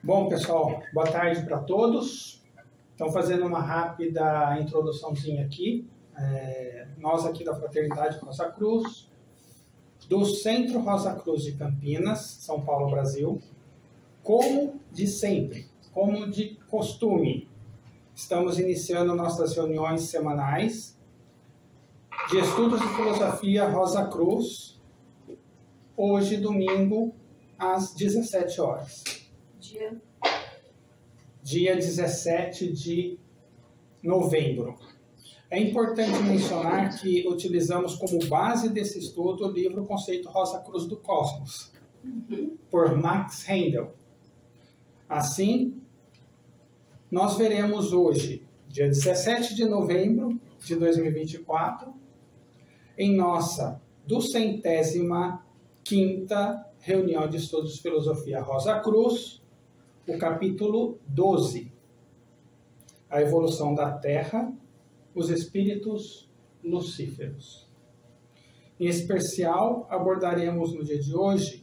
Bom, pessoal, boa tarde para todos. Então, fazendo uma rápida introduçãozinha aqui. Nós aqui da Fraternidade Rosa Cruz, do Centro Rosa Cruz de Campinas, São Paulo, Brasil, como de sempre, como de costume, estamos iniciando nossas reuniões semanais de estudos de filosofia Rosa Cruz, hoje, domingo, às 17 horas. Dia 17 de novembro. É importante mencionar que utilizamos como base desse estudo o livro Conceito Rosa Cruz do Cosmos, por Max Rendel. Assim, nós veremos hoje, dia 17 de novembro de 2024, em nossa 205ª reunião de estudos de filosofia Rosa Cruz, o capítulo 12, a evolução da Terra, os espíritos lucíferos. Em especial, abordaremos no dia de hoje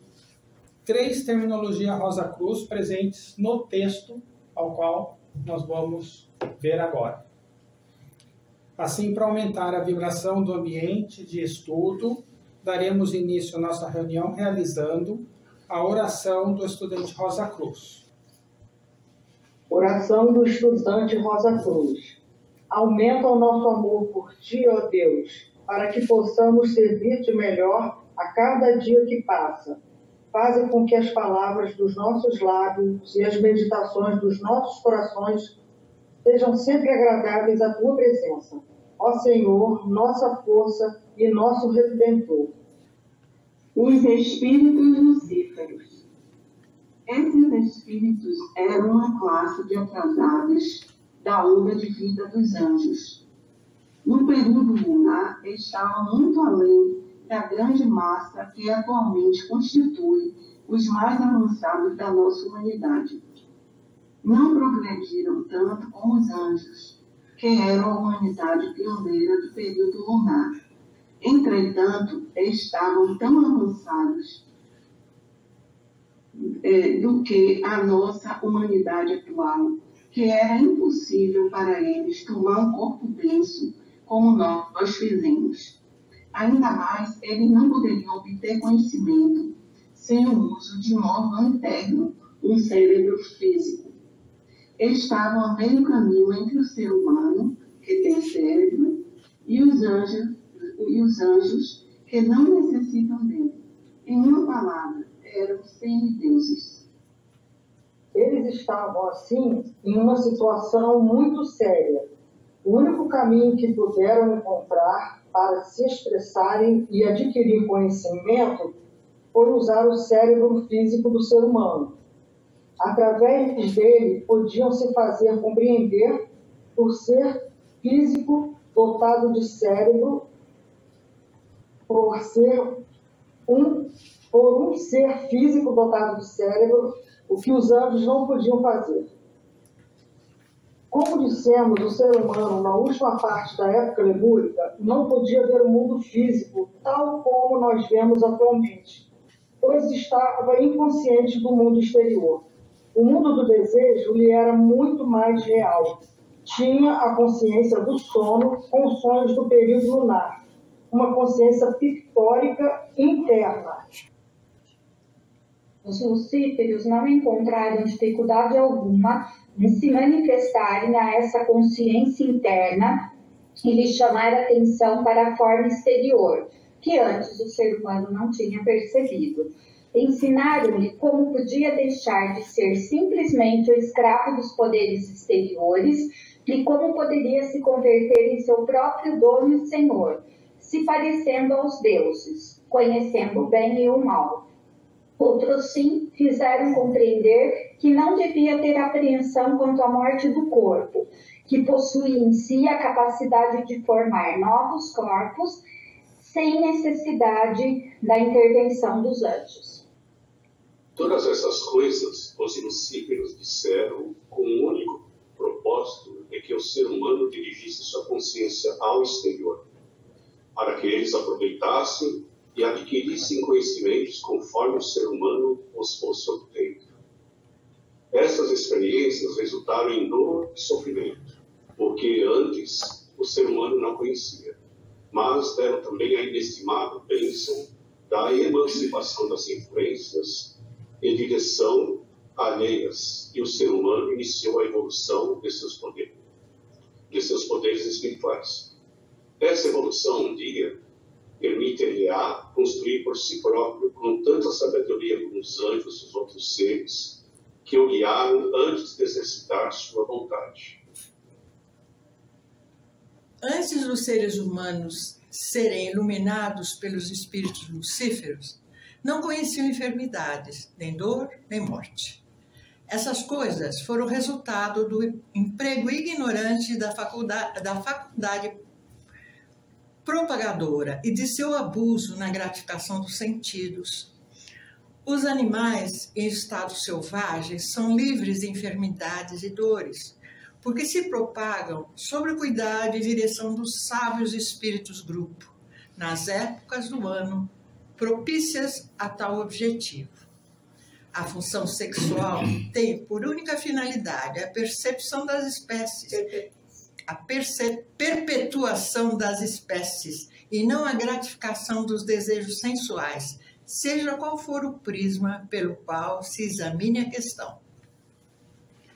3 terminologias Rosa Cruz presentes no texto ao qual nós vamos ver agora. Assim, para aumentar a vibração do ambiente de estudo, daremos início à nossa reunião realizando a oração do estudante Rosa Cruz. Oração do estudante Rosa Cruz. Aumenta o nosso amor por Ti, ó Deus, para que possamos servir-te melhor a cada dia que passa. Faze com que as palavras dos nossos lábios e as meditações dos nossos corações sejam sempre agradáveis à Tua presença. Ó Senhor, nossa força e nosso Redentor. Os espíritos lucíferos. Esses espíritos eram uma classe de atrasados da onda de vida dos anjos. No período lunar, estavam muito além da grande massa que atualmente constitui os mais avançados da nossa humanidade. Não progrediram tanto como os anjos, que eram a humanidade pioneira do período lunar. Entretanto, estavam tão avançados do que a nossa humanidade atual, que era impossível para eles tomar um corpo denso como nós fizemos. Ainda mais, eles não poderiam obter conhecimento sem o uso de um órgão interno, um cérebro físico. Estavam a meio caminho entre o ser humano, que tem cérebro, e os anjos que não necessitam dele. Em uma palavra, eram semideuses. Eles estavam, assim, em uma situação muito séria. O único caminho que puderam encontrar para se expressarem e adquirir conhecimento foi usar o cérebro físico do ser humano. Através dele, podiam se fazer compreender por ser físico dotado de cérebro, por um ser físico dotado de cérebro, o que os anjos não podiam fazer. Como dissemos, o ser humano, na última parte da época lemúrica, não podia ver o mundo físico tal como nós vemos atualmente, pois estava inconsciente do mundo exterior. O mundo do desejo lhe era muito mais real. Tinha a consciência do sono com os sonhos do período lunar, uma consciência pictórica interna. Os lucíferos não encontraram dificuldade alguma em se manifestarem a essa consciência interna e lhe chamar a atenção para a forma exterior, que antes o ser humano não tinha percebido. Ensinaram-lhe como podia deixar de ser simplesmente o escravo dos poderes exteriores e como poderia se converter em seu próprio dono e senhor, se parecendo aos deuses, conhecendo o bem e o mal. Outros, sim, fizeram compreender que não devia ter apreensão quanto à morte do corpo, que possui em si a capacidade de formar novos corpos sem necessidade da intervenção dos anjos. Todas essas coisas os lucíferos disseram com um único propósito de que o ser humano dirigisse sua consciência ao exterior, para que eles aproveitassem e adquirissem conhecimentos conforme o ser humano os fosse obtendo. Essas experiências resultaram em dor e sofrimento, porque antes o ser humano não conhecia, mas deram também a inestimável bênção da emancipação das influências em direção alheias, e o ser humano iniciou a evolução de seus poderes espirituais. Essa evolução, um dia, permite-lhe-á construir por si próprio com tanta sabedoria como os anjos e os outros seres que o guiaram antes de exercitar sua vontade. Antes dos seres humanos serem iluminados pelos espíritos lucíferos, não conheciam enfermidades, nem dor, nem morte. Essas coisas foram resultado do emprego ignorante da faculdade propagadora e de seu abuso na gratificação dos sentidos. Os animais em estado selvagem são livres de enfermidades e dores, porque se propagam sob o cuidado e direção dos sábios espíritos grupo, nas épocas do ano propícias a tal objetivo. A função sexual tem por única finalidade a percepção das espécies, a perpetuação das espécies e não a gratificação dos desejos sensuais, seja qual for o prisma pelo qual se examine a questão.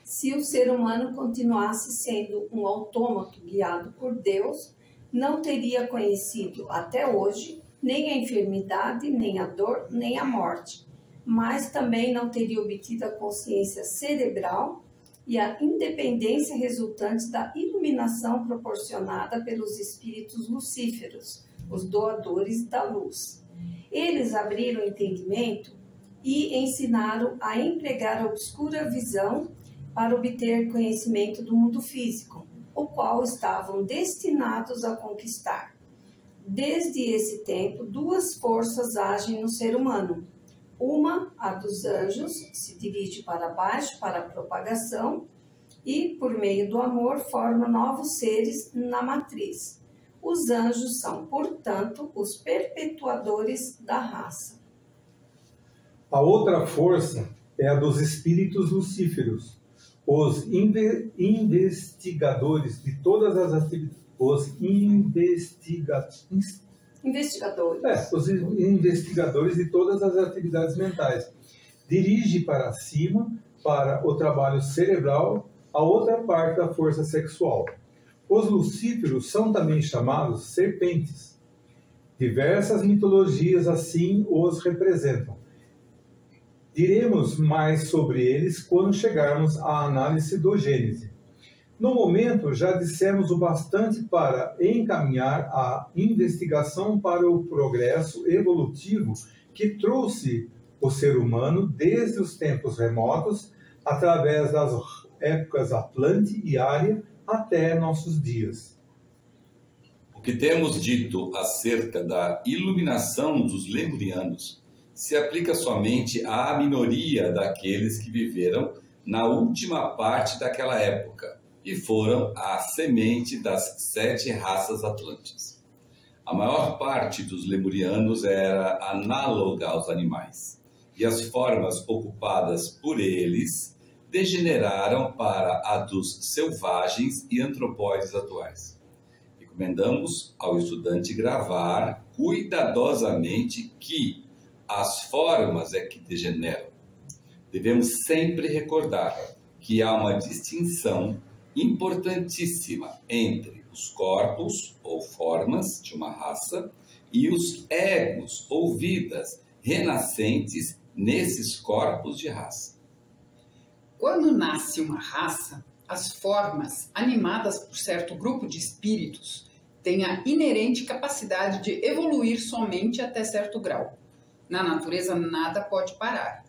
Se o ser humano continuasse sendo um autômato guiado por Deus, não teria conhecido até hoje nem a enfermidade, nem a dor, nem a morte, mas também não teria obtido a consciência cerebral e a independência resultantes da iluminação proporcionada pelos espíritos lucíferos, os doadores da luz. Eles abriram o entendimento e ensinaram a empregar a obscura visão para obter conhecimento do mundo físico, o qual estavam destinados a conquistar. Desde esse tempo, duas forças agem no ser humano. Uma, a dos anjos, se dirige para baixo para a propagação e, por meio do amor, forma novos seres na matriz. Os anjos são, portanto, os perpetuadores da raça. A outra força é a dos espíritos lucíferos, os investigadores de todas as atividades. Os investigadores de todas as atividades mentais. Dirige para cima, para o trabalho cerebral, a outra parte da força sexual. Os lucíferos são também chamados serpentes. Diversas mitologias assim os representam. Diremos mais sobre eles quando chegarmos à análise do Gênesis. No momento, já dissemos o bastante para encaminhar a investigação para o progresso evolutivo que trouxe o ser humano desde os tempos remotos, através das épocas Atlante e Ária, até nossos dias. O que temos dito acerca da iluminação dos lemurianos se aplica somente à minoria daqueles que viveram na última parte daquela época, e foram a semente das 7 raças atlânticas. A maior parte dos lemurianos era análoga aos animais, e as formas ocupadas por eles degeneraram para a dos selvagens e antropóides atuais. Recomendamos ao estudante gravar cuidadosamente que as formas é que degeneram. Devemos sempre recordar que há uma distinção importantíssima entre os corpos ou formas de uma raça e os egos ou vidas renascentes nesses corpos de raça. Quando nasce uma raça, as formas animadas por certo grupo de espíritos têm a inerente capacidade de evoluir somente até certo grau. Na natureza nada pode parar.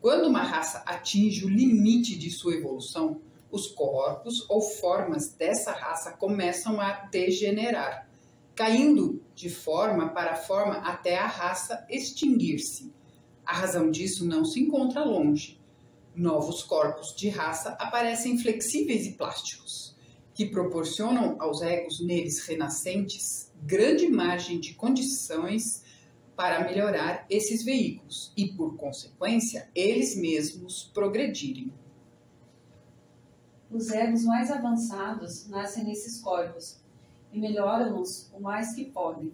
Quando uma raça atinge o limite de sua evolução, os corpos ou formas dessa raça começam a degenerar, caindo de forma para forma até a raça extinguir-se. A razão disso não se encontra longe. Novos corpos de raça aparecem flexíveis e plásticos, que proporcionam aos egos neles renascentes grande margem de condições para melhorar esses veículos e, por consequência, eles mesmos progredirem. Os egos mais avançados nascem nesses corpos e melhoram-nos o mais que podem.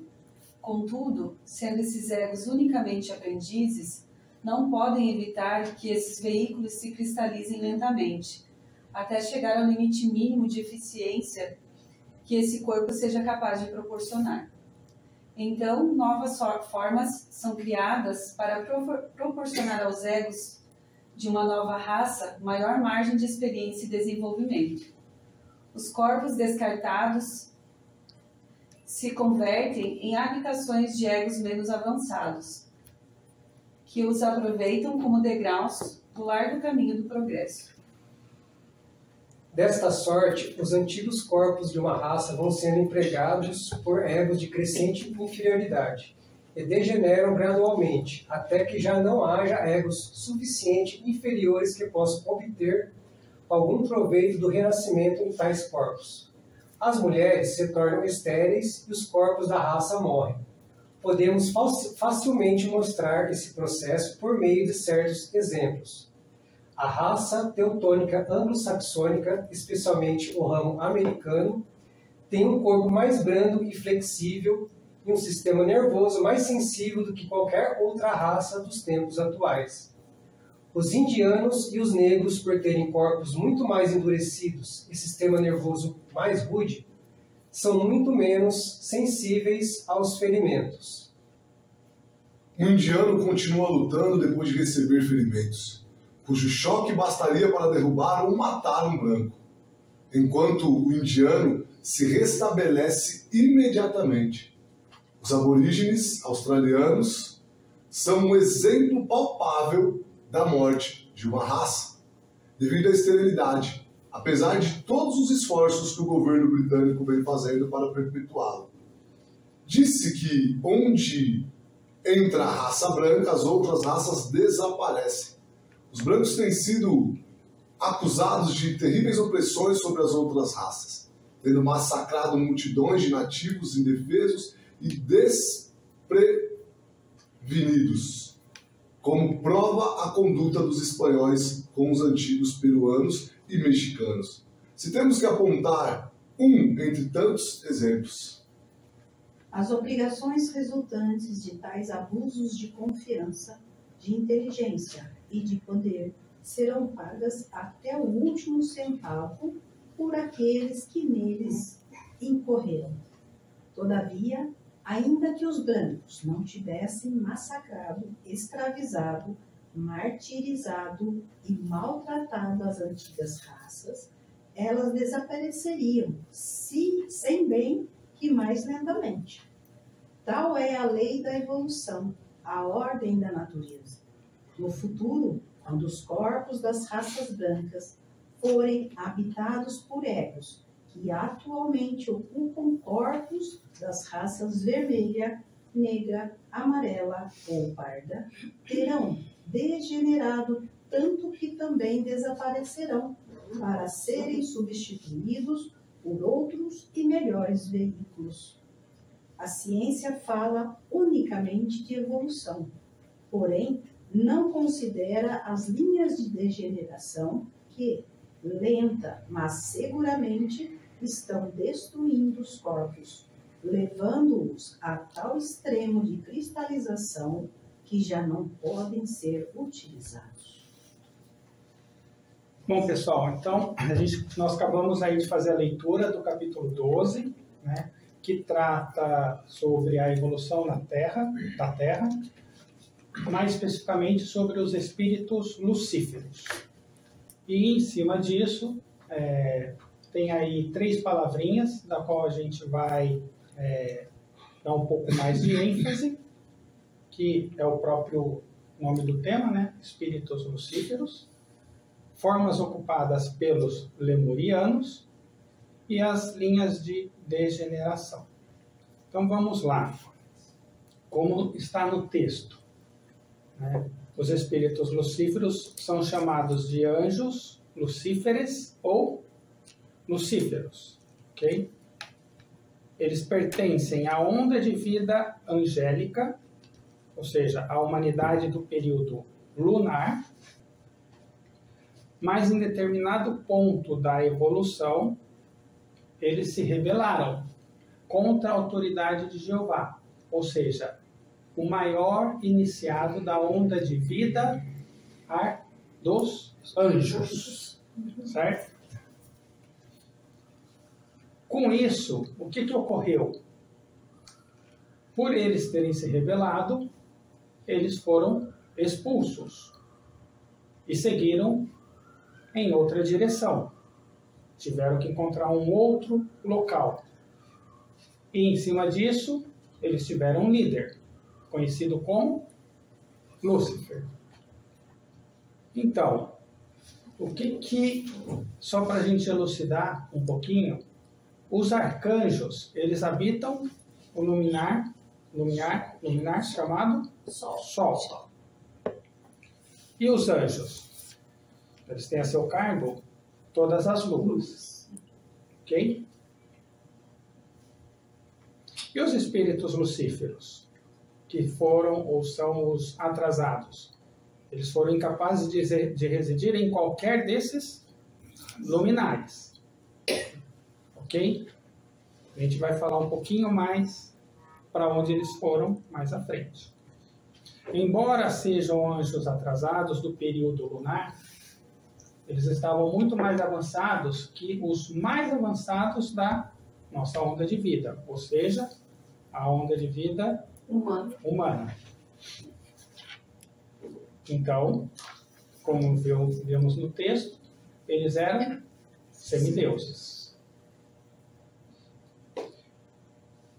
Contudo, sendo esses egos unicamente aprendizes, não podem evitar que esses veículos se cristalizem lentamente, até chegar ao limite mínimo de eficiência que esse corpo seja capaz de proporcionar. Então, novas formas são criadas para proporcionar aos egos de uma nova raça maior margem de experiência e desenvolvimento. Os corpos descartados se convertem em habitações de egos menos avançados, que os aproveitam como degraus do largo caminho do progresso. Desta sorte, os antigos corpos de uma raça vão sendo empregados por egos de crescente inferioridade e degeneram gradualmente, até que já não haja egos suficientemente inferiores que possam obter algum proveito do renascimento em tais corpos. As mulheres se tornam estéreis e os corpos da raça morrem. Podemos facilmente mostrar esse processo por meio de certos exemplos. A raça teutônica anglo-saxônica, especialmente o ramo americano, tem um corpo mais brando e flexível e um sistema nervoso mais sensível do que qualquer outra raça dos tempos atuais. Os indianos e os negros, por terem corpos muito mais endurecidos e sistema nervoso mais rude, são muito menos sensíveis aos ferimentos. O indiano continua lutando depois de receber ferimentos, cujo choque bastaria para derrubar ou matar um branco, enquanto o indiano se restabelece imediatamente. Os aborígenes australianos são um exemplo palpável da morte de uma raça, devido à esterilidade, apesar de todos os esforços que o governo britânico vem fazendo para perpetuá-la. Disse que onde entra a raça branca, as outras raças desaparecem. Os brancos têm sido acusados de terríveis opressões sobre as outras raças, tendo massacrado multidões de nativos indefesos e desprevenidos, como prova a conduta dos espanhóis com os antigos peruanos e mexicanos. Se temos que apontar um entre tantos exemplos. As obrigações resultantes de tais abusos de confiança, de inteligência e de poder serão pagas até o último centavo por aqueles que neles incorreram. Todavia, ainda que os brancos não tivessem massacrado, escravizado, martirizado e maltratado as antigas raças, elas desapareceriam, sem bem que mais lentamente. Tal é a lei da evolução, a ordem da natureza. No futuro, quando os corpos das raças brancas forem habitados por egos que atualmente ocupam corpos das raças vermelha, negra, amarela ou parda, terão degenerado tanto que também desaparecerão para serem substituídos por outros e melhores veículos. A ciência fala unicamente de evolução, porém não considera as linhas de degeneração que, lenta, mas seguramente, estão destruindo os corpos, levando-os a tal extremo de cristalização que já não podem ser utilizados. Bom, pessoal, então nós acabamos aí de fazer a leitura do capítulo 12, né, que trata sobre a evolução da Terra, mais especificamente sobre os espíritos lucíferos. E em cima disso, tem aí 3 palavrinhas, da qual a gente vai dar um pouco mais de ênfase, que é o próprio nome do tema, né? Espíritos lucíferos, formas ocupadas pelos lemurianos e as linhas de degeneração. Então vamos lá, como está no texto, né? Os espíritos lucíferos são chamados de anjos lucíferes ou lucíferos, ok? Eles pertencem à onda de vida angélica, ou seja, à humanidade do período lunar. mas em determinado ponto da evolução, eles se rebelaram contra a autoridade de Jeová, ou seja, o maior iniciado da onda de vida dos anjos, certo? Com isso, o que ocorreu? Por eles terem se rebelado, eles foram expulsos e seguiram em outra direção. Tiveram que encontrar um outro local. E em cima disso, eles tiveram um líder, conhecido como Lúcifer. Então, só para a gente elucidar um pouquinho, os arcanjos, eles habitam o luminar chamado Sol. E os anjos? Eles têm a seu cargo todas as luzes. Ok? E os espíritos lucíferos, que foram ou são os atrasados? Eles foram incapazes de residir em qualquer desses luminares. Ok? A gente vai falar um pouquinho mais para onde eles foram mais à frente. Embora sejam anjos atrasados do período lunar, eles estavam muito mais avançados que os mais avançados da nossa onda de vida, ou seja, a onda de vida humana. Então, como vemos no texto, eles eram semideuses.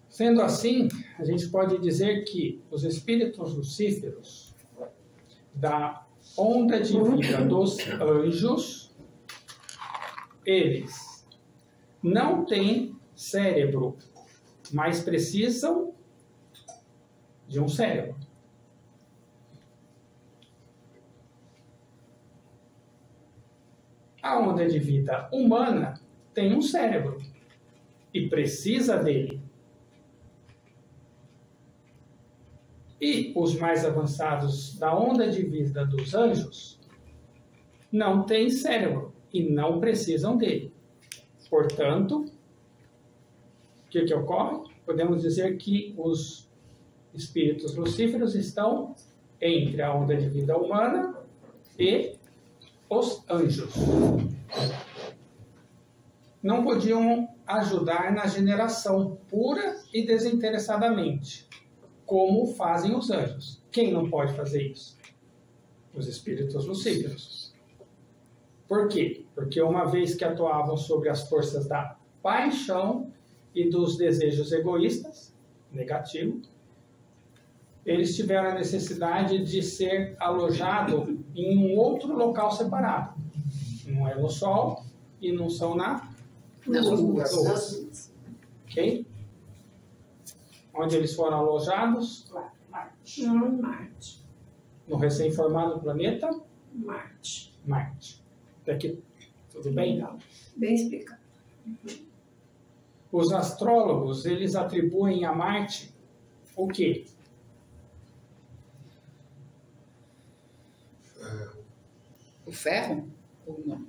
Sendo assim, a gente pode dizer que os espíritos lucíferos da onda de vida dos anjos, eles não têm cérebro, mas precisam de um cérebro. A onda de vida humana tem um cérebro e precisa dele. E os mais avançados da onda de vida dos anjos não têm cérebro e não precisam dele. Portanto, o que ocorre? Podemos dizer que os espíritos lucíferos estão entre a onda de vida humana e os anjos. Não podiam ajudar na generação pura e desinteressadamente, como fazem os anjos. Quem não pode fazer isso? Os espíritos lucíferos. Por quê? Porque uma vez que atuavam sobre as forças da paixão e dos desejos egoístas, negativo, eles tiveram a necessidade de ser alojado em um outro local separado. Não é no Sol e não são nas luas. Ok? Onde eles foram alojados? Marte. No recém-formado planeta? Marte. Até aqui, tudo bem? Bem explicado. Os astrólogos, eles atribuem a Marte o quê? O ferro? Ou não?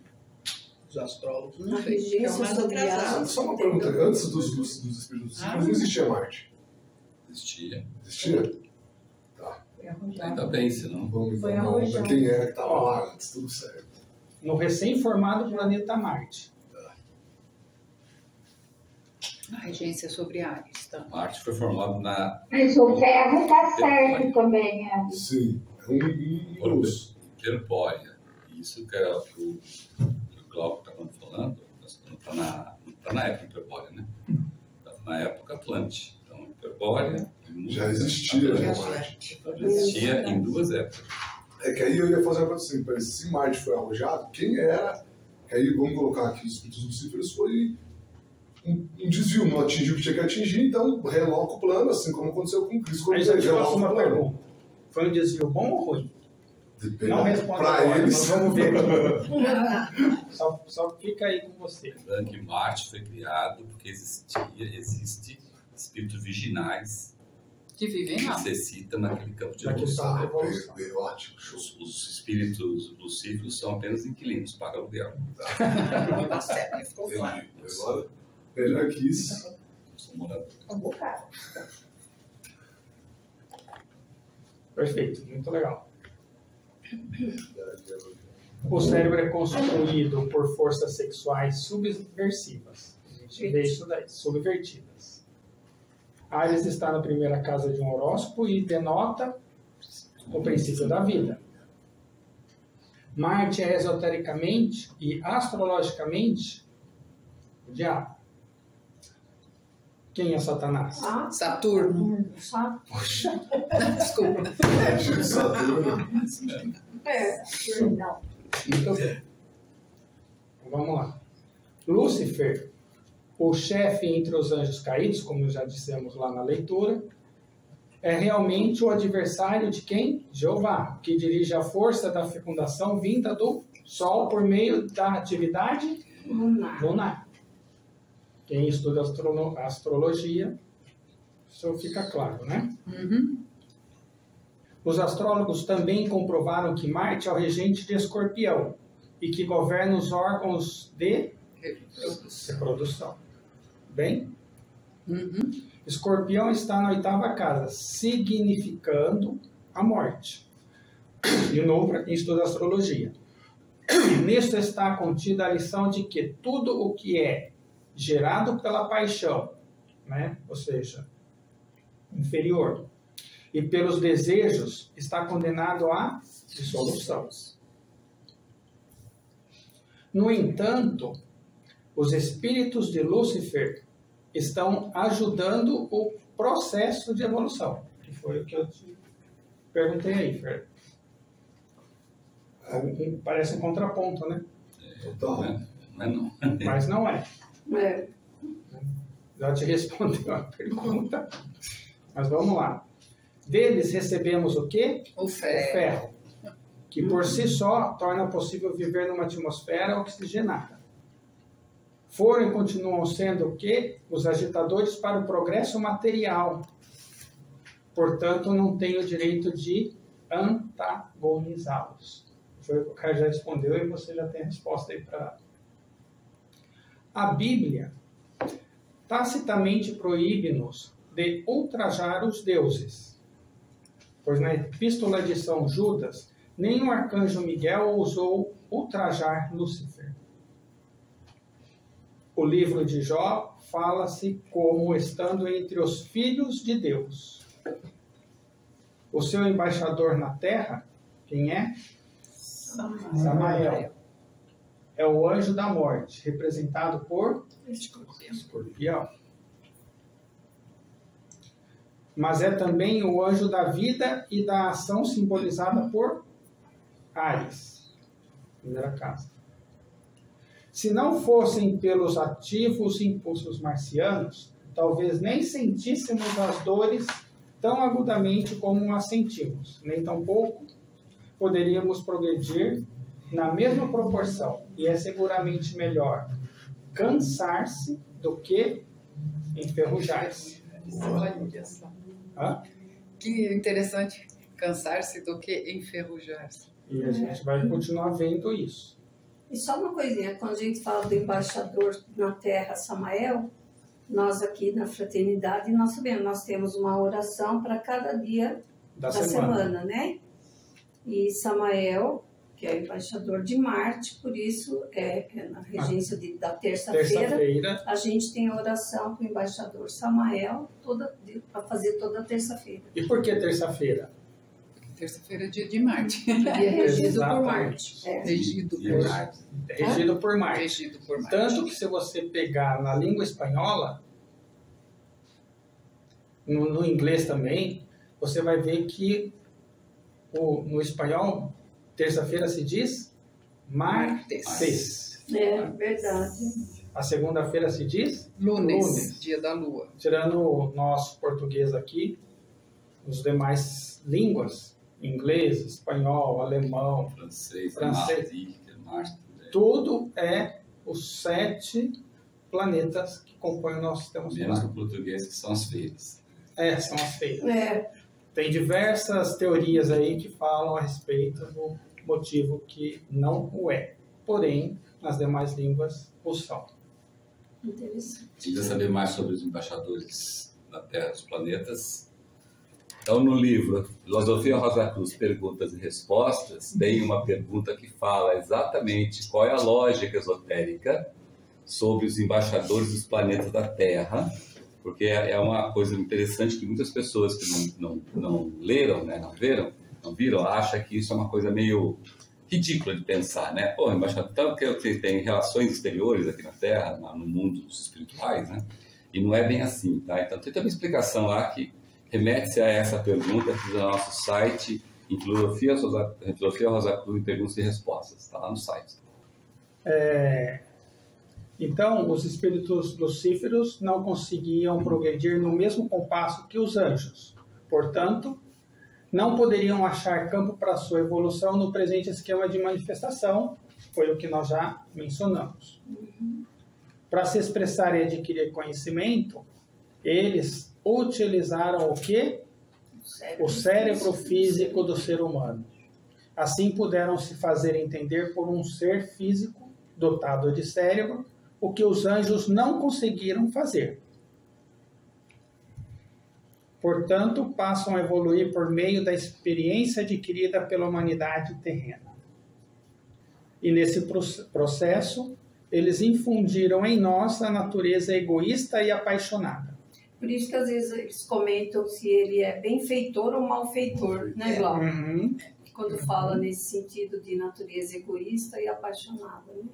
Os astrólogos não A sei. regência sobre a... Só uma pergunta, antes dos espíritos lucíferos, não existia Marte? Existia. Existia? Tá. Ainda bem, senão... Vamos ver quem era que estava lá antes, tudo certo. No recém-formado planeta Marte. A regência sobre Ares, tá? Marte foi formado na... Mas o ferro está certo também, né? Sim, é um luz. Hiperbórea. Isso que é o que o Glauco está falando, não está na época hiperbórea, né? Está na época Atlante. Então, hiperbórea... Já existia, né, Marte? Já existia em duas épocas. É que aí eu ia fazer uma pergunta assim, se Marte foi arrojado, quem era? Aí vamos colocar aqui os espíritos lucíferos, foi um desvio, não atingiu o que tinha que atingir, então reloca o plano, assim como aconteceu com o Cristo. Aí eu te faço uma pergunta. Foi um desvio bom ou ruim? Depende. Não responde pra agora, eles. nós vamos ver aqui. só fica aí com você. Lembrando que Marte foi criado porque existe espíritos virginais que vivem lá. Necessita naquele campo de Naquele evolução. campo de evolução. Ótimo, show. Os espíritos lucíferos são apenas inquilinos, pagam aluguel. Tá certo, ficou claro. Agora, melhor que isso. São moradores. Um bocado. Perfeito, muito legal. O cérebro é constituído por forças sexuais subversivas. A gente vê isso daí, subvertidas. Áries está na primeira casa de um horóscopo e denota o princípio da vida. Marte é esotericamente e astrologicamente o diabo. Quem é Satanás? Saturno. Poxa. Desculpa. Saturno. Não. Muito bem. Vamos lá. Lúcifer, o chefe entre os anjos caídos, como já dissemos lá na leitura, é realmente o adversário de quem? Jeová, que dirige a força da fecundação vinda do Sol por meio da atividade lunar. Quem estuda astrologia, isso fica claro, né? Uhum. Os astrólogos também comprovaram que Marte é o regente de Escorpião e que governa os órgãos de reprodução. Bem? Uhum. Escorpião está na 8ª casa, significando a morte. De novo, para quem estuda astrologia. Nisto está contida a lição de que tudo o que é gerado pela paixão, né? Ou seja, inferior, e pelos desejos, está condenado à dissolução. No entanto, os espíritos de Lúcifer estão ajudando o processo de evolução, que foi o que eu te perguntei aí, Fer. Parece um contraponto, né? Total. Não é não. Mas não é. É. Já te respondeu a pergunta. Mas vamos lá. Deles recebemos o quê? O ferro. O ferro, que por si só torna possível viver numa atmosfera oxigenada. Foram e continuam sendo o quê? Os agitadores para o progresso material. Portanto, não tem o direito de antagonizá-los. Foi o que o cara já respondeu e você já tem a resposta aí para... A Bíblia tacitamente proíbe-nos de ultrajar os deuses, pois na Epístola de São Judas, nem o arcanjo Miguel ousou ultrajar Lúcifer. O livro de Jó fala-se como estando entre os filhos de Deus. O seu embaixador na terra, quem é? Samael. É o anjo da morte, representado por Escorpião. Mas é também o anjo da vida e da ação, simbolizada por Áries, primeira casa. Se não fossem pelos ativos impulsos marcianos, talvez nem sentíssemos as dores tão agudamente como as sentimos, nem tampouco poderíamos progredir na mesma proporção. E é seguramente melhor cansar-se do que enferrujar-se. Que interessante, cansar-se do que enferrujar-se. E a gente vai continuar vendo isso. E só uma coisinha, quando a gente fala do embaixador na terra, Samael, nós aqui na Fraternidade, nós sabemos, nós temos uma oração para cada dia da semana, né? E Samael, que é o embaixador de Marte, por isso é na regência da terça-feira, a gente tem a oração com o embaixador Samael para fazer toda terça-feira. E por que terça-feira? Terça-feira é dia de Marte. Dia regido por Marte. Regido por Marte. Regido por Marte. Regido por Marte. Tanto que se você pegar na língua espanhola, no inglês também, você vai ver que no espanhol, terça-feira se diz martes. É verdade. A segunda-feira se diz lunes, dia da lua. Tirando o nosso português aqui, os demais línguas, inglês, espanhol, alemão, francês, tudo é os 7 planetas que compõem o nosso sistema solar. Menos no português, que são as feiras. São as feiras. É. Tem diversas teorias aí que falam a respeito do motivo que não o é. Porém, nas demais línguas, o são. Interessante. Precisa saber mais sobre os embaixadores da Terra dos planetas. Então, no livro Filosofia Rosa Cruz, Perguntas e Respostas, tem uma pergunta que fala exatamente qual é a lógica esotérica sobre os embaixadores dos planetas da Terra, porque é uma coisa interessante que muitas pessoas que não leram, né, não viram, acham que isso é uma coisa meio ridícula de pensar, né? Pô, embaixador, então que tem relações exteriores aqui na Terra, no mundo dos espirituais, né? E não é bem assim, tá? Então tem uma explicação lá que remete-se a essa pergunta aqui no nosso site, em Filosofia Rosa Cruz, Perguntas e Respostas, está lá no site. Então, os espíritos lucíferos não conseguiam progredir no mesmo compasso que os anjos. Portanto, não poderiam achar campo para sua evolução no presente esquema de manifestação, foi o que nós já mencionamos. Para se expressar e adquirir conhecimento, eles utilizaram o quê? O cérebro físico do ser humano. Assim puderam se fazer entender por um ser físico dotado de cérebro, o que os anjos não conseguiram fazer. Portanto, passam a evoluir por meio da experiência adquirida pela humanidade terrena. E nesse processo, eles infundiram em nós a natureza egoísta e apaixonada. Por isso que às vezes eles comentam se ele é benfeitor ou malfeitor, né, Glauco? Quando fala nesse sentido de natureza egoísta e apaixonada, né?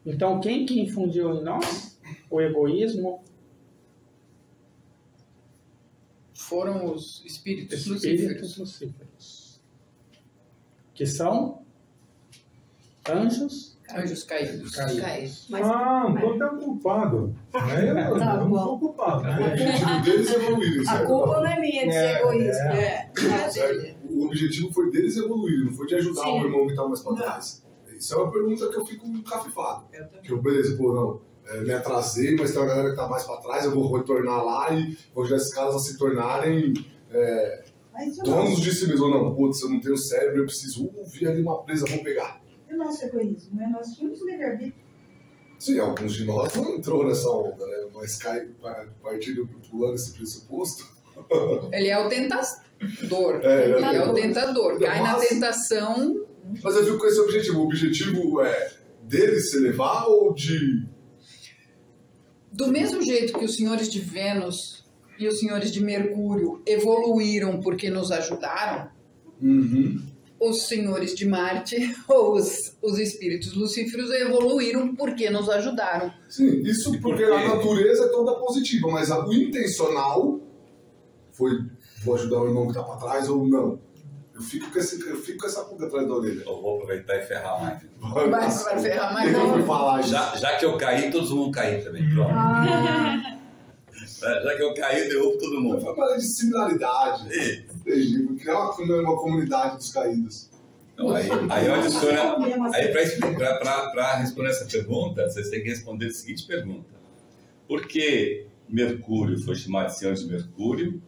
Então, quem que infundiu em nós o egoísmo? Foram os espíritos lucíferos. Que são anjos caídos. Então tá culpado. Eu não sou culpado. O objetivo deles é evoluir. A culpa não é minha de ser egoísta. O objetivo foi deles evoluir, não foi de ajudar o irmão que está mais para trás. Isso é uma pergunta que eu fico encafifado. Beleza, me atrasei, mas tem uma galera que está mais para trás, eu vou retornar lá e vou ajudar esses caras a se tornarem donos de si mesmo. Não, putz, eu não tenho cérebro, eu preciso vir ali uma presa, vou pegar. E o nosso egoísmo, né? Nós tínhamos livre-arbítrio. Sim, alguns de nós não entrou nessa onda, né? Mas cai partindo pulando esse pressuposto. Ele é o tentador. Ele é o tentador. Cai na tentação. Mas eu fico com esse objetivo. O objetivo é dele se elevar ou de... Do mesmo jeito que os senhores de Vênus e os senhores de Mercúrio evoluíram porque nos ajudaram, os senhores de Marte, os espíritos lucíferos, evoluíram porque nos ajudaram. Sim, isso porque a natureza é toda positiva, mas o intencional foi, vou ajudar o irmão que está para trás ou não. Eu fico com essa pulga atrás da orelha. Eu vou aproveitar e ferrar mais. Vai ferrar mais. Eu vou falar isso. Já que eu caí, todos vão cair também. Pronto. Já que eu caí, derrubo todo mundo. Foi uma de similaridade. Vou criar uma comunidade dos caídos. Então, aí para responder essa pergunta, vocês têm que responder a seguinte pergunta. Por que Mercúrio foi chamado de Senhor de Mercúrio,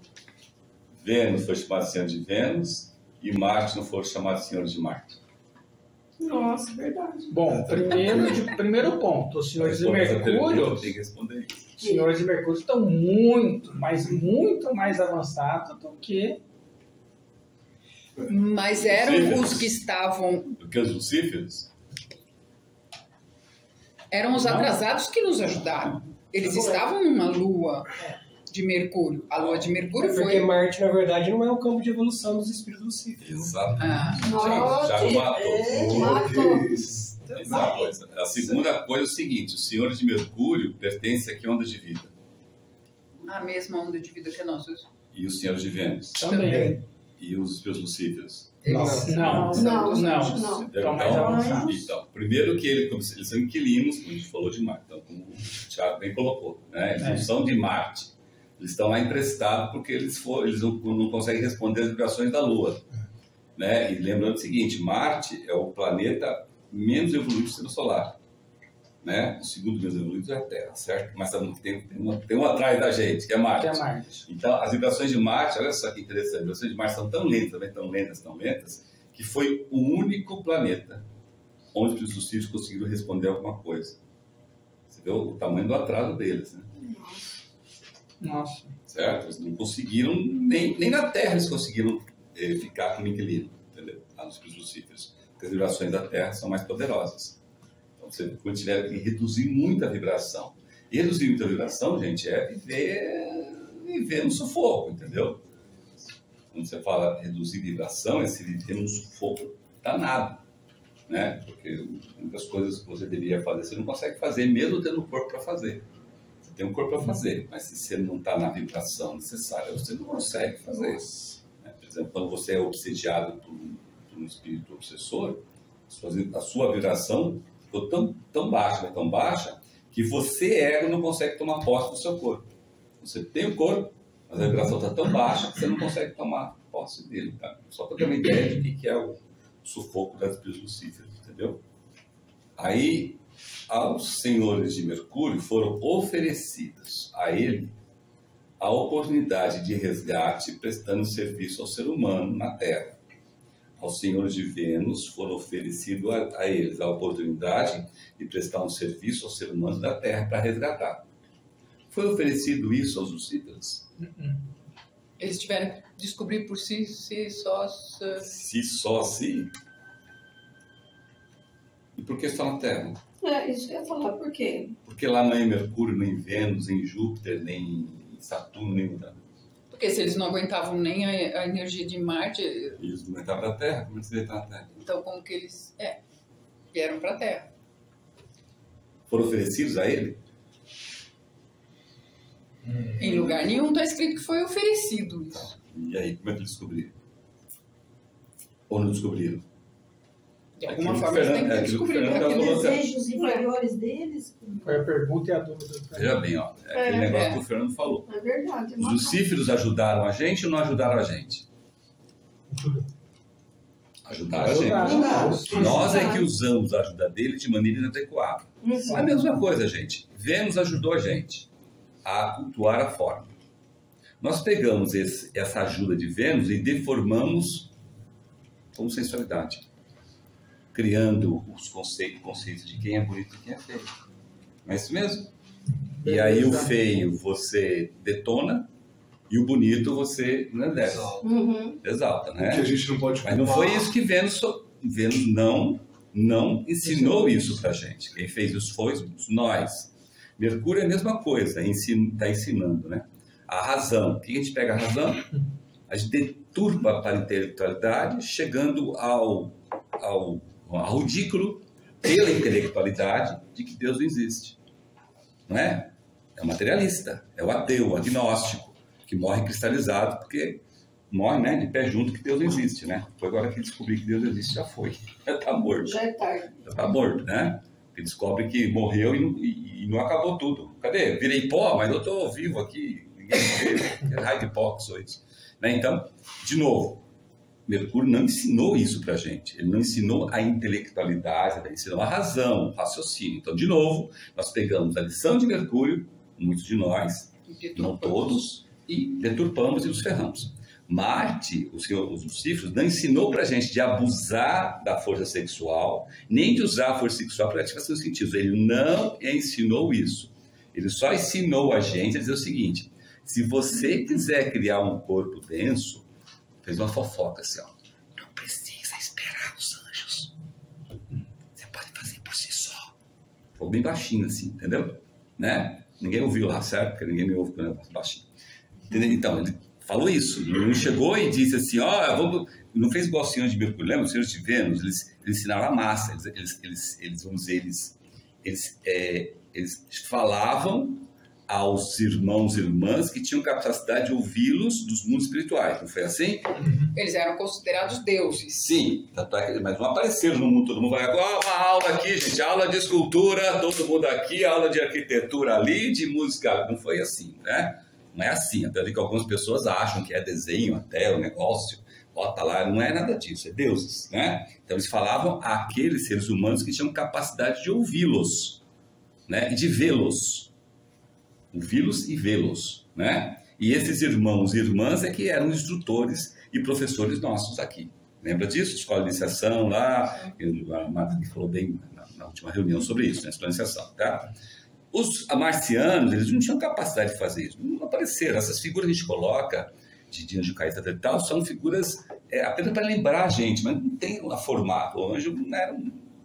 Vênus foi chamado de Senhor de Vênus e Marte não foi chamado de Senhor de Marte? Nossa, verdade. Bom, primeiro ponto, os senhores de Mercúrio, tem que responder isso. Os senhores de Mercúrio estão muito mais avançados do que... Mas eram os que estavam... Do que os lucíferos? Eram os atrasados que nos ajudaram. Eles estavam numa lua de Mercúrio. A lua de Mercúrio foi... Porque Marte, na verdade, não é o campo de evolução dos espíritos lucíferos. Exatamente. A segunda coisa é o seguinte, os senhores de Mercúrio pertencem a que onda de vida? A mesma onda de vida que a nossa. E os senhores de Vênus? Também. E os espíritos lucíferos? Não. Então, primeiro que eles são inquilinos, como a gente falou de Marte, então, como o Thiago bem colocou, né? Em função de Marte. Eles estão lá emprestados porque eles não conseguem responder às vibrações da Lua. Né? E lembrando o seguinte, Marte é o planeta menos evoluído do sistema solar. né? O segundo menos evoluído é a Terra, certo? Mas tem um atrás da gente, que é Marte. Então, as vibrações de Marte, olha só que interessante, as vibrações de Marte são tão lentas, tão lentas, que foi o único planeta onde os lucidos conseguiram responder alguma coisa. Você vê o tamanho do atraso deles, né? Nossa. Certo? Eles não conseguiram, nem na Terra eles conseguiram ficar com o inquilino, entendeu? Os lucíferos. Porque as vibrações da Terra são mais poderosas. Então, você tiver que reduzir muito a vibração. E reduzir muito a vibração, gente, é viver no sufoco, entendeu? Quando você fala reduzir vibração, é se viver num sufoco danado, né? Porque muitas coisas que você deveria fazer, você não consegue fazer, mesmo tendo o corpo para fazer. Você tem um corpo para fazer, mas se você não está na vibração necessária, você não consegue fazer. Né? Por exemplo, quando você é obsediado por um espírito obsessor, a sua vibração ficou tão baixa, que você, ego, não consegue tomar posse do seu corpo. Você tem o corpo, mas a vibração está tão baixa que você não consegue tomar posse dele. Tá? Só para ter uma ideia de que é o sufoco das espíritos lucíferos, entendeu? Aí, aos senhores de Mercúrio foram oferecidas a ele a oportunidade de resgate prestando serviço ao ser humano na Terra. Aos senhores de Vênus foram oferecidos a eles a oportunidade de prestar um serviço ao ser humano da Terra para resgatar. Foi oferecido isso aos lucíferos? Eles tiveram que descobrir por si só. Si? E por que está na Terra? Isso que eu ia falar, por quê? Porque lá não é em Mercúrio, nem em Vênus, nem em Júpiter, nem em Saturno, nem em Urano. Porque se eles não aguentavam nem a energia de Marte... Eles não aguentavam a Terra, como eles aguentavam a Terra? Então, como que eles vieram para a Terra? Foram oferecidos a ele? Em lugar nenhum está escrito que foi oferecido isso. E aí, como é que eles descobriram? Ou não descobriram? De alguma forma eles têm que descobrir. Os desejos inferiores deles... Foi a pergunta e a dúvida. Veja bem, ó, aquele negócio que o Fernando falou. É verdade. Os lucíferos ajudaram a gente ou não ajudaram a gente? Ajudaram a gente. Nós é que usamos a ajuda dele de maneira inadequada. É a mesma coisa, gente. Vênus ajudou a gente a cultuar a forma. Nós pegamos essa ajuda de Vênus e deformamos com sensualidade, criando os conceitos de quem é bonito e quem é feio. Não é isso mesmo? E aí o feio você detona e o bonito você enaltece. Exalta, né? Porque a gente não pode culpar. Mas não foi isso que Vênus não ensinou isso pra gente. Quem fez isso foi nós. Mercúrio é a mesma coisa, está ensinando, né? A razão. O que a gente pega a razão? A gente deturpa para a intelectualidade, chegando ao ridículo pela intelectualidade de que Deus não existe. Não é? É o materialista, é o ateu, o agnóstico, que morre cristalizado porque morre, né, de pé junto que Deus não existe, né? Foi agora que descobri que Deus existe, já foi. Já está morto. Já é tarde. Já está morto, né? Ele descobre que morreu e não acabou tudo. Cadê? Virei pó, mas eu estou vivo aqui. Ninguém morreu. É raio de pó que sou isso. Né? Então, de novo, Mercúrio não ensinou isso pra gente. Ele não ensinou a intelectualidade, ele ensinou a razão, o raciocínio. Então, de novo, nós pegamos a lição de Mercúrio, muitos de nós, não todos, e deturpamos e nos ferramos. Marte, os lucíferos, não ensinou pra gente de abusar da força sexual, nem de usar a força sexual para ativação dos sentidos. Ele não ensinou isso. Ele só ensinou a gente a dizer o seguinte: se você quiser criar um corpo denso, fez uma fofoca assim, ó. Não precisa esperar os anjos. Você pode fazer por si só. Ficou bem baixinho assim, entendeu? Né? Ninguém ouviu lá, certo? Porque ninguém me ouve quando eu baixinho. Entendeu? Então, ele falou isso. Ele não chegou e disse assim, ó, vamos... Não fez igual os senhores de Mercúrio. Lembra? Os senhores de Vênus, eles ensinaram a massa. Eles vamos dizer, eles falavam aos irmãos e irmãs que tinham capacidade de ouvi-los dos mundos espirituais, não foi assim? Eles eram considerados deuses. Sim, mas não apareceram no mundo, todo mundo vai agora, uma aula aqui, gente, aula de escultura, todo mundo aqui, aula de arquitetura ali, de música, não foi assim, né? Não é assim, apesar de que algumas pessoas acham que é desenho até, o negócio, bota lá, não é nada disso, é deuses, né? Então eles falavam àqueles seres humanos que tinham capacidade de ouvi-los, né? E de vê-los. Ouvi-los e vê-los, né? E esses irmãos e irmãs é que eram instrutores e professores nossos aqui. Lembra disso? Escola de iniciação lá, a Marta falou bem na última reunião sobre isso, né? Escola de iniciação, tá? Os marcianos, eles não tinham capacidade de fazer isso, não apareceram. Essas figuras que a gente coloca, de anjo caído e tal, são figuras apenas para lembrar a gente, mas não tem a formato. O anjo não era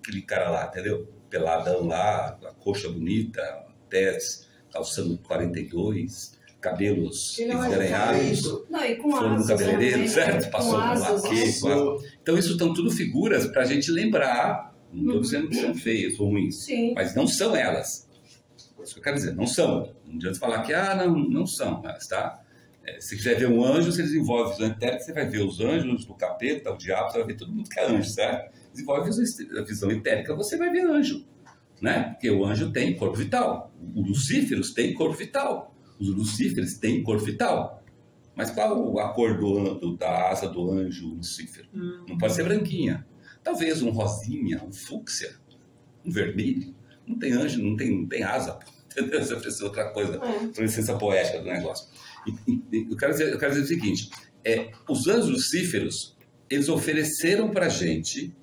aquele cara lá, entendeu? Peladão lá, a coxa bonita, pés, calçando 42, cabelos engaranhados, foram no cabeleireiro, certo? Passou no laque. Então, isso são tudo figuras para a gente lembrar. Não estou dizendo que são feias ou ruins, mas não são elas. Isso que eu quero dizer, não são. Não adianta falar que, não são, mas tá? Se quiser ver um anjo, você desenvolve visão etérica, você vai ver os anjos, o capeta, o diabo, você vai ver todo mundo que é anjo, certo? Desenvolve a visão etérica, você vai ver anjo, né? Porque o anjo tem corpo vital. Os lucíferos têm corpo vital. Os lucíferos têm corpo vital. Mas qual a cor da asa do anjo lucífero? Não pode ser branquinha. Talvez um rosinha, um fúcsia, um vermelho. Não tem anjo, não tem asa. Entendeu? Essa é outra coisa, por licença poética do negócio. Eu quero dizer o seguinte, os anjos lucíferos, eles ofereceram para a gente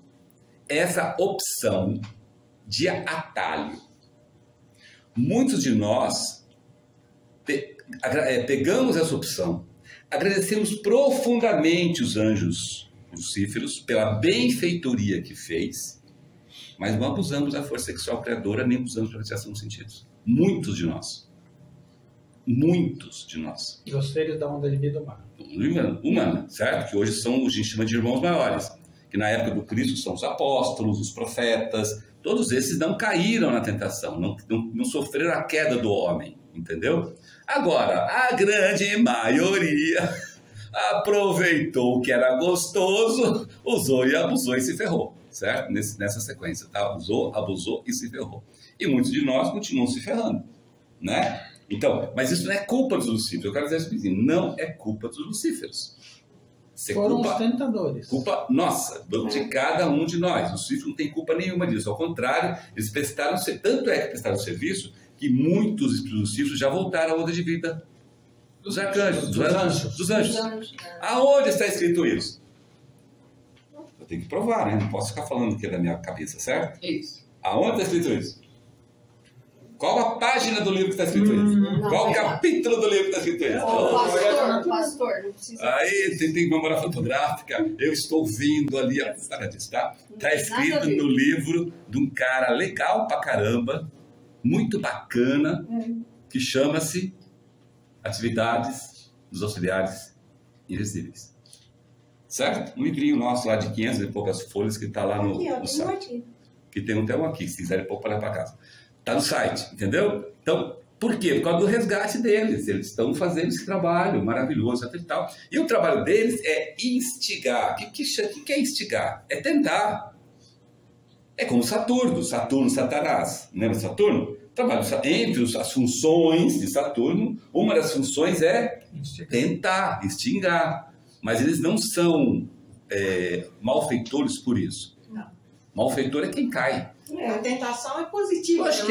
essa opção de atalho. Muitos de nós pegamos essa opção, agradecemos profundamente os anjos lucíferos pela benfeitoria que fez, mas não abusamos da força sexual criadora, nem usamos para realização dos sentidos. Muitos de nós. Muitos de nós. E os filhos da onda de vida humana, certo? Que hoje são, a gente chama de irmãos maiores. Que na época do Cristo são os apóstolos, os profetas. Todos esses não caíram na tentação, não sofreram a queda do homem, entendeu? Agora, a grande maioria aproveitou o que era gostoso, usou e abusou e se ferrou, certo? Nessa sequência, tá? Usou, abusou e se ferrou. E muitos de nós continuam se ferrando, né? Então, mas isso não é culpa dos lucíferos. Eu quero dizer assim, não é culpa dos lucíferos. Foram os tentadores. Culpa nossa, de cada um de nós. Os lucíferos não têm culpa nenhuma disso. Ao contrário, eles prestaram, tanto é que prestaram serviço, que muitos dos lucíferos já voltaram à onda de vida dos arcanjos, dos anjos. Aonde está escrito isso? Eu tenho que provar, né? Não posso ficar falando aqui da minha cabeça, certo? Isso. Aonde está escrito isso? Qual a página do livro que está escrito isso? Qual o capítulo do livro que está escrito isso? Pastor, não precisa. Aí tem memória fotográfica, eu estou vendo ali, nada disso, tá? Está escrito no livro de um cara legal pra caramba, muito bacana, que chama-se Atividades dos Auxiliares Invisíveis. Certo? Um livrinho nosso lá de 500 e poucas folhas que está lá no site. Que tem até um aqui, se quiserem pouco para levar para casa. Está no site, entendeu? Então, por quê? Por causa do resgate deles. Eles estão fazendo esse trabalho maravilhoso e tal. E o trabalho deles é instigar. O que é instigar? É tentar. É como Saturno, Satanás. Lembra Saturno? Trabalho entre as funções de Saturno, uma das funções é tentar, instigar. Mas eles não são malfeitores por isso. Não. Malfeitor é quem cai. A tentação é positiva. Lógico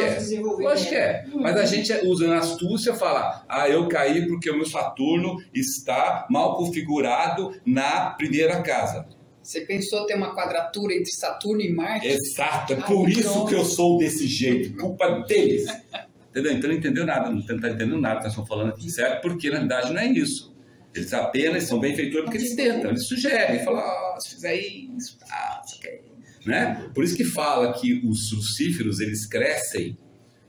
que é. Mas a gente usa a astúcia e fala, eu caí porque o meu Saturno está mal configurado na primeira casa. Você pensou ter uma quadratura entre Saturno e Marte? Exato, é por isso que eu sou desse jeito, culpa deles. Entendeu? Então não entendeu nada, não está entendendo nada que nós estamos falando aqui, certo? Porque na verdade não é isso. Eles apenas são benfeitores porque eles tentam, eles sugerem, falam, se fizer isso, né? Por isso que fala que os lucíferos, eles crescem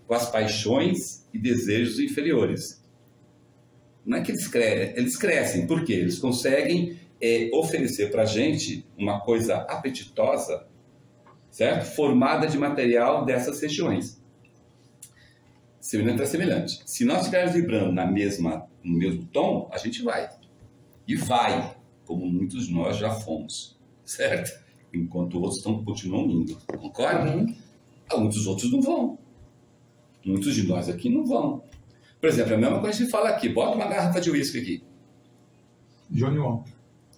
com as paixões e desejos inferiores. Não é que eles crescem, por quê? Eles conseguem oferecer para a gente uma coisa apetitosa, certo? Formada de material dessas regiões. Semelhante a semelhante. Se nós estivermos vibrando no mesmo tom, a gente vai. E vai, como muitos de nós já fomos, certo? Enquanto outros continuam indo. Concorda? Muitos outros não vão. Muitos de nós aqui não vão. Por exemplo, a mesma coisa que a gente fala aqui. Bota uma garrafa de uísque aqui. Johnny Walker.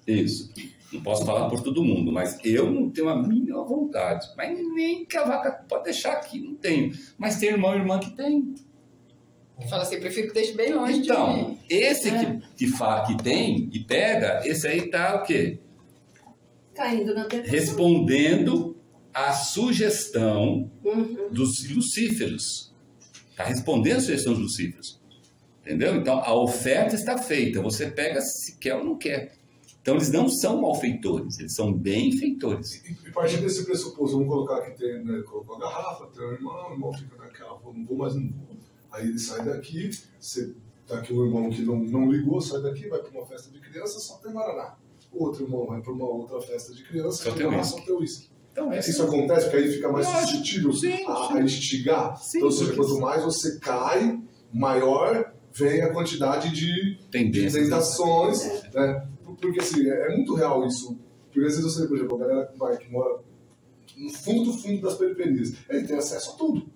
Isso. Não posso falar por todo mundo, mas eu não tenho a mínima vontade. Mas nem que a vaca pode deixar aqui, não tenho. Mas tem irmão e irmã que tem. Fala assim, prefiro que deixe bem longe então, de mim. Esse que tem e pega, esse aí tá o quê? Caindo na tentação. Respondendo à sugestão dos lucíferos. Está respondendo à sugestão dos lucíferos. Entendeu? Então, a oferta está feita. Você pega se quer ou não quer. Então, eles não são malfeitores. Eles são benfeitores. E partindo desse pressuposto, vamos colocar que tem, né, colocou a garrafa, tem o irmão fica naquela, não vou, mas não vou. Aí ele sai daqui, você tá aqui o irmão que não ligou, sai daqui, vai para uma festa de criança, só tem Guaraná. O outro irmão vai para uma outra festa de criança, só tem uísque. Então, isso acontece porque aí fica mais suscetível a instigar. Sim, então, ou seja, quanto mais você cai, maior vem a quantidade de tentações. Né? Porque assim, é muito real isso. Porque às vezes você, por exemplo, a galera que mora no fundo das periferias, ele tem acesso a tudo.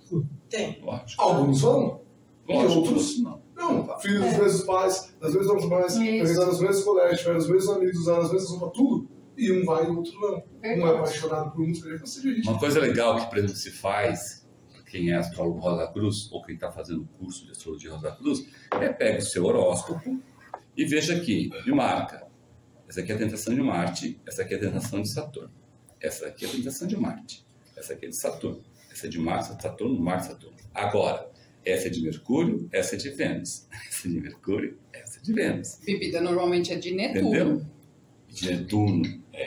Tem. Alguns vão. E Lógico, outros não. Não, filhos dos mesmos pais, das mesmas mães, frequentaram os mesmos colégios, tiveram os mesmos amigos, usaram as mesmas roupas, tudo. E um vai e o outro não. Um é apaixonado por um, Uma coisa legal que, por exemplo, se faz, quem é astrólogo Rosa Cruz, ou quem está fazendo o curso de astrologia Rosa Cruz, pega o seu horóscopo e veja aqui, e marca. Essa aqui é a tentação de Marte, essa aqui é a tentação de Saturno. Essa aqui é a tentação de Marte, essa aqui é de Saturno. Essa é de Marte, Saturno, Marte, Saturno. Agora, essa é de Mercúrio, essa é de Vênus. Essa é de Mercúrio, essa é de Vênus. Bebida normalmente é de Netuno. Entendeu? De Netuno.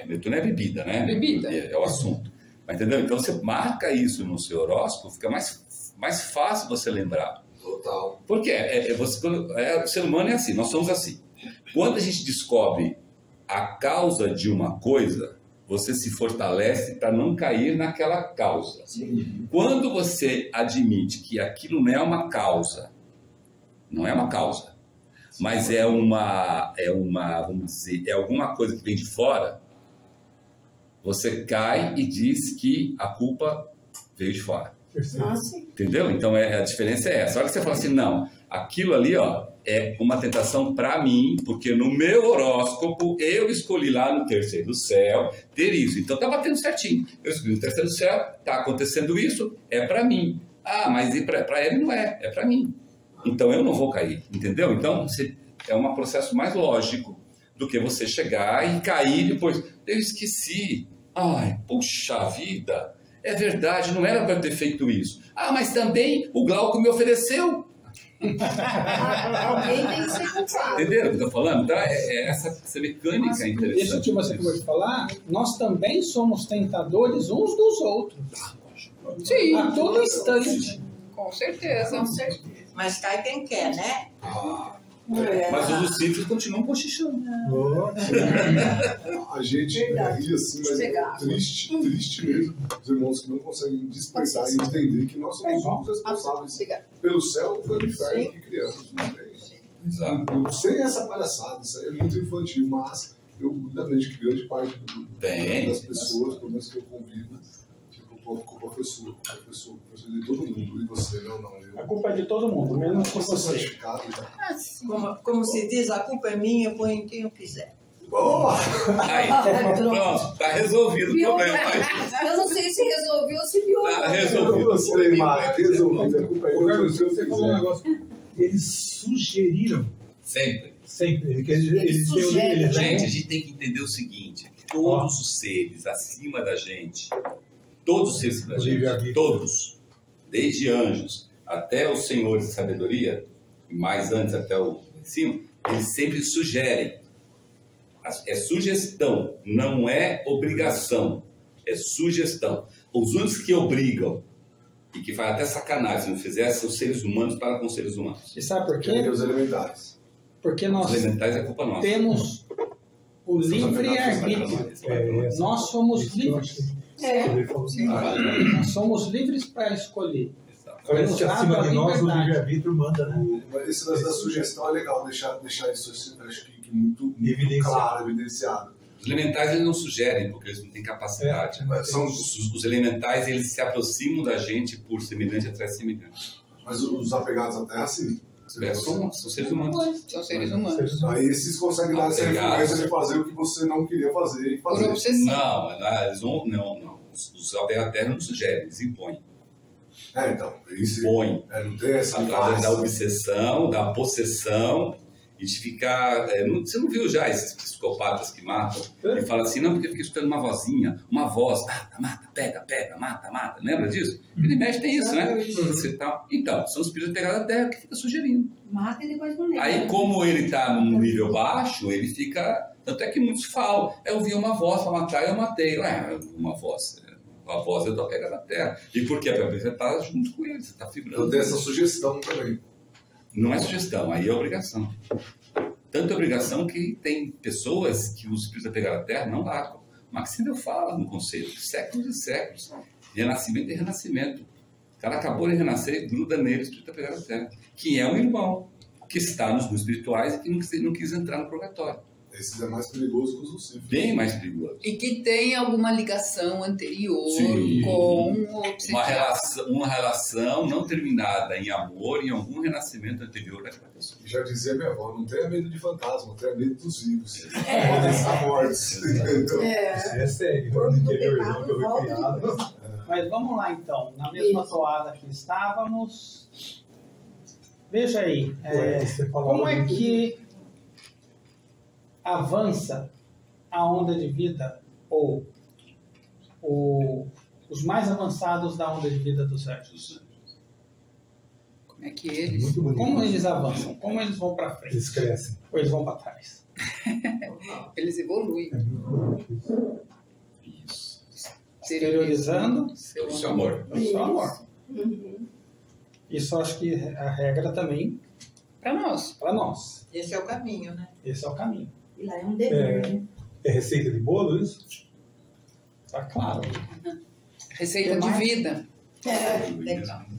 Netuno é bebida, né? Bebida. É o assunto. Mas, entendeu? Então você marca isso no seu horóscopo, fica mais fácil você lembrar. Total. Porque o ser humano é assim, nós somos assim. Quando a gente descobre a causa de uma coisa, você se fortalece para não cair naquela causa. Sim. Quando você admite que aquilo não é uma causa, mas vamos dizer, é alguma coisa que vem de fora, você cai e diz que a culpa veio de fora. Entendeu? Então a diferença é essa. A hora que você fala assim, não, aquilo ali é uma tentação para mim, porque no meu horóscopo eu escolhi lá no terceiro céu ter isso. Então tá batendo certinho. Eu escolhi no terceiro céu, tá acontecendo isso, é para mim. Ah, mas para ele não é para mim. Então eu não vou cair, entendeu? Então é um processo mais lógico do que você chegar e cair e depois. Eu esqueci. Ai, puxa vida. É verdade, não era para eu ter feito isso. Ah, mas também o Glauco me ofereceu. Alguém tem que ser culpado. Entenderam o que eu estou falando? Então, essa mecânica interessante. Isso que você acabou de falar, nós também somos tentadores uns dos outros. Sim. A todo instante. Com certeza. Mas cai quem quer, né? Mas os lucíferos continuam cochichando. A gente ri assim, mas é triste mesmo. Os irmãos que não conseguem despertar e entender que nós somos os responsáveis pelo céu e pelo inferno que criamos. Exato. Sem essa palhaçada, isso aí é muito infantil, mas eu vejo que grande parte das pessoas, pelo menos que eu convido, a culpa foi sua, professor de todo mundo, e você, não, eu. A culpa é de todo mundo, menos por você. Como se diz, a culpa é minha, eu ponho em quem eu quiser. Boa! Aí, pronto, tá resolvido o problema. Eu não sei se resolveu ou se piorou. Tá resolvido. Eu gostei, Marco, resolvido. A culpa é você falou um negócio. Eles sugeriram. Sempre. Gente, a gente tem que entender o seguinte: todos os seres acima da gente, todos os seres acima da gente, todos, desde anjos até os senhores de sabedoria, e mais antes até o em cima, eles sempre sugerem. É sugestão, não é obrigação, é sugestão. Os únicos que obrigam e que faz até sacanagem se não fizesse são os seres humanos para com os seres humanos. E sabe por quê? Os elementares. Porque nós temos o livre-arbítrio. Nós somos livres. Nós somos livres para escolher. Parece que acima de nós o livre-arbítrio manda, né? Esse lance da sugestão é legal, deixar isso, acho que muito claro, evidenciado. Os elementais eles não sugerem, porque eles não têm capacidade. Os elementais eles se aproximam da gente por semelhante atrás semelhante. Mas os apegados à Terra, sim. São seres humanos. São seres humanos. Aí esses conseguem dar essa influência de fazer o que você não queria fazer e fazer. Não, eles não. Os Terra não sugerem, eles impõem. Então, isso impõe. Não tem essa através da obsessão, da possessão, e de ficar... você não viu já esses psicopatas que matam? E fala assim, não, porque fica escutando uma vozinha, uma voz, mata, pega, mata. Lembra disso? Ele mexe, tem isso, né? Então, são os espíritos pegados da Terra que ficam sugerindo. Mata e depois não lembra. Aí, como ele está num nível baixo, ele fica... Tanto é que muitos falam, eu ouvi uma voz para matar e eu matei. Uma voz... A voz é da pega da Terra. E por quê? Porque você está junto com ele, você está vibrando. Eu tenho essa sugestão também. Não é sugestão, aí é obrigação. Tanto é obrigação que tem pessoas que os espíritos da pegada da Terra não largam. Maximilian fala no conceito de séculos e séculos. Renascimento e renascimento. O cara acabou de renascer e gruda nele o espírito da pegada da Terra. Que é um irmão que está nos mundos espirituais e que não quis entrar no purgatório. Esse é mais perigoso que os lucíferos. Bem mais perigoso. E que tem alguma ligação anterior com o obsessão. Uma relação não terminada em amor em algum renascimento anterior daquela pessoa. Já dizia minha avó, não tenha medo de fantasma, tenha medo dos vivos. Podem mortos. É sério, no interior que eu fui criado. Mas vamos lá então, na mesma toada que estávamos. Veja aí, como é que avança a onda de vida ou os mais avançados da onda de vida dos anjos? Como é que eles... Como eles avançam? Como eles vão para frente? Eles crescem. Ou eles vão para trás? Eles evoluem. Isso. Exteriorizando o seu amor. O seu amor. Isso acho que a regra também... Para nós. Esse é o caminho, né? Esse é o caminho. E lá é um dever, né? É receita de bolo isso? Tá claro. Receita de vida.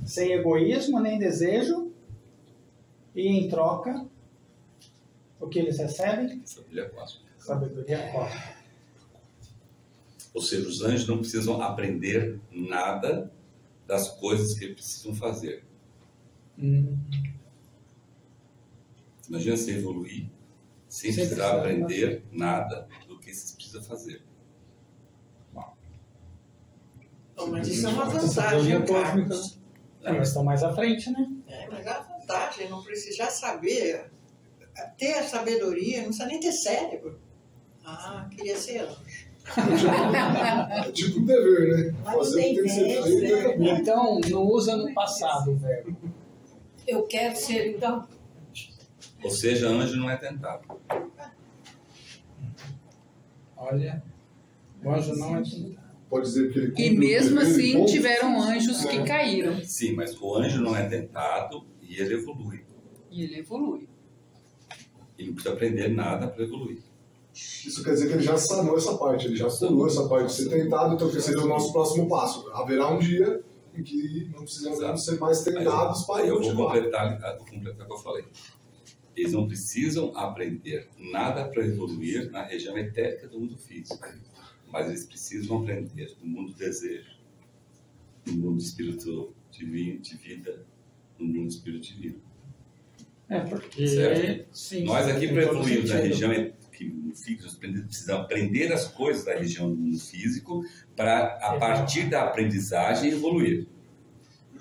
Sem egoísmo nem desejo. E em troca, o que eles recebem? Sabedoria cósmica. Sabedoria cósmica. Ou seja, os anjos não precisam aprender nada das coisas que eles precisam fazer. Imagina você evoluir sem precisar aprender nada do que se precisa fazer. Mas isso é uma vantagem, Carlos. Eles estão mais à frente, né? Mas a vantagem, não precisar saber, ter a sabedoria, não precisa nem ter cérebro. Queria ser anjo. É tipo um dever, né? Mas tem que Então, não usa no passado o verbo. Eu quero ser, então. Ou seja, anjo não é tentado. Olha, o anjo não é tentado. Pode dizer que ele E mesmo assim tiveram anjos que caíram. Sim, mas o anjo não é tentado e ele evolui. E não precisa aprender nada para evoluir. Isso quer dizer que ele já sanou essa parte, ele já pulou essa parte de ser tentado, então que seria o nosso próximo passo. Haverá um dia em que não precisamos ser mais tentados para eu continuar. vou completar o que eu falei. Eles não precisam aprender nada para evoluir na região etérica do mundo físico, mas eles precisam aprender no mundo do desejo, no mundo espírito de vida, no mundo espírito divino. Porque sim, nós aqui para evoluir na região física, precisamos aprender as coisas da região do mundo físico para, a partir da aprendizagem, evoluir.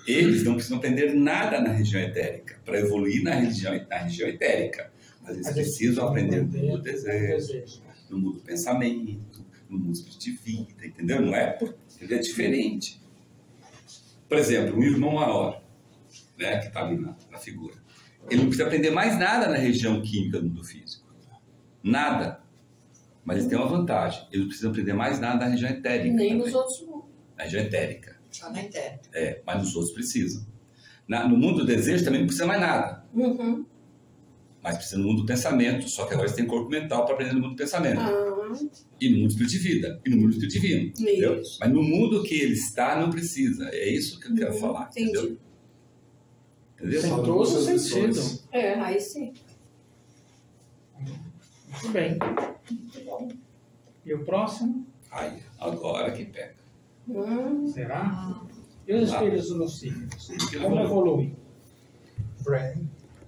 Eles não precisam aprender nada na região etérica para evoluir na região etérica, mas eles precisam aprender no mundo do desejo, no mundo do pensamento, no mundo espírito de vida, entendeu? Não é porque ele é diferente. Por exemplo, um irmão maior, né, que está ali na figura, ele não precisa aprender mais nada na região química do mundo físico. Nada. Mas ele tem uma vantagem. Ele não precisa aprender mais nada na região etérica. Nem também. nos outros mundos. Na região etérica. Só na etérica. Mas nos outros precisam. No mundo do desejo também não precisa mais nada. Mas precisa no mundo do pensamento. Só que agora você tem corpo mental para aprender no mundo do pensamento. E no mundo espírito de vida. E no mundo espírito divino. Entendeu? Mas no mundo que ele está, não precisa. É isso que eu quero falar. Entendeu? Entendeu? Tem todo o sentido. Aí sim. Muito bem. E o próximo? Aí, agora que pega. Será? E os espíritos lucíferos? Como evoluem?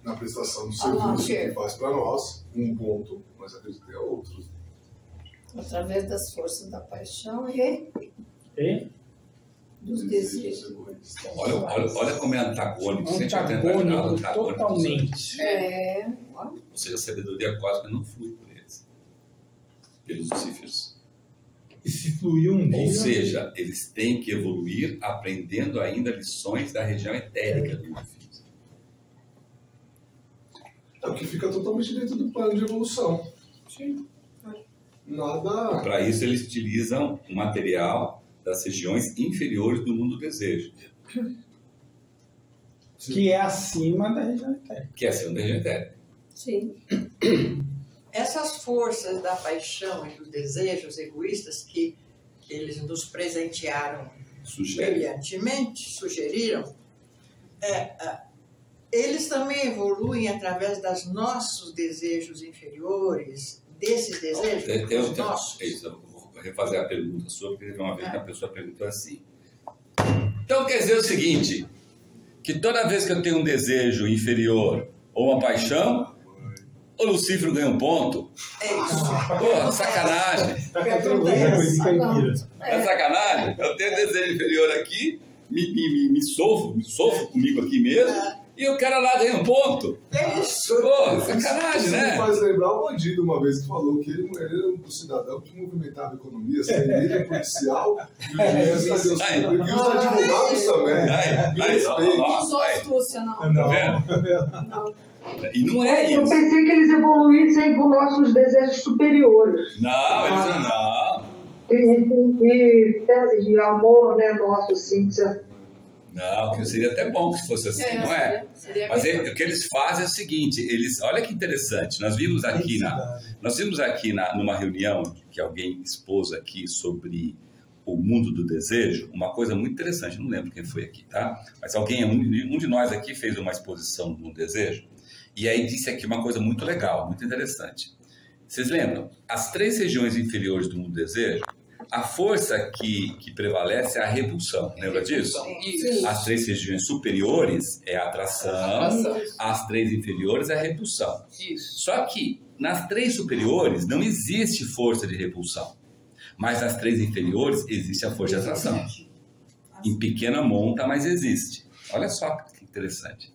na prestação do serviço que faz para nós, um ponto, mas acredito que é outro. Através das forças da paixão e dos desejos. Olha como é antagônico. Antagônico, totalmente. Ou seja, a sabedoria cósmica não flui por eles, pelos lucíferos. E se fluir um dia... Ou seja, eles têm que evoluir aprendendo ainda lições da região etérica do infinito. É o que fica totalmente dentro do plano de evolução. Sim. Nada... Para isso eles utilizam o material das regiões inferiores do mundo do desejo. Que é acima da região etérica. Que é acima da região etérica. Sim. Essas forças da paixão e dos desejos egoístas que eles nos presentearam brilhantemente, sugeriram, eles também evoluem através dos nossos desejos inferiores, desses desejos nossos. Eu vou refazer a pergunta sua, porque uma vez uma pessoa perguntou assim. Então quer dizer o seguinte, que toda vez que eu tenho um desejo inferior ou uma paixão, o Lucífero ganha um ponto? É isso. Pô, sacanagem. É sacanagem? Eu tenho desejo inferior aqui, me sofro comigo aqui mesmo, e o cara lá ganha um ponto. É isso. Pô, sacanagem, Isso né? me faz lembrar o bandido uma vez que falou que ele era um cidadão que movimentava a economia, sem ele é policial, e os advogados também. Só astúcia, não. Não. E não é isso. Eu pensei que eles evoluíssem com nossos desejos superiores. Não, eles não. E amor, né, nosso, Cíntia. Não, que seria até bom que fosse assim, não é? Mas o que eles fazem é o seguinte, olha que interessante, nós vimos aqui numa reunião que alguém expôs aqui sobre o mundo do desejo, uma coisa muito interessante, não lembro quem foi aqui, tá? Mas um de nós aqui fez uma exposição do mundo do desejo, e aí disse aqui uma coisa muito legal, muito interessante. Vocês lembram? As 3 regiões inferiores do mundo do desejo, a força que prevalece é a repulsão, lembra disso? Isso. As 3 regiões superiores é a atração, as 3 inferiores é a repulsão. Isso. Só que nas 3 superiores não existe força de repulsão, mas nas 3 inferiores existe a força de atração. Em pequena monta, mas existe. Olha só que interessante.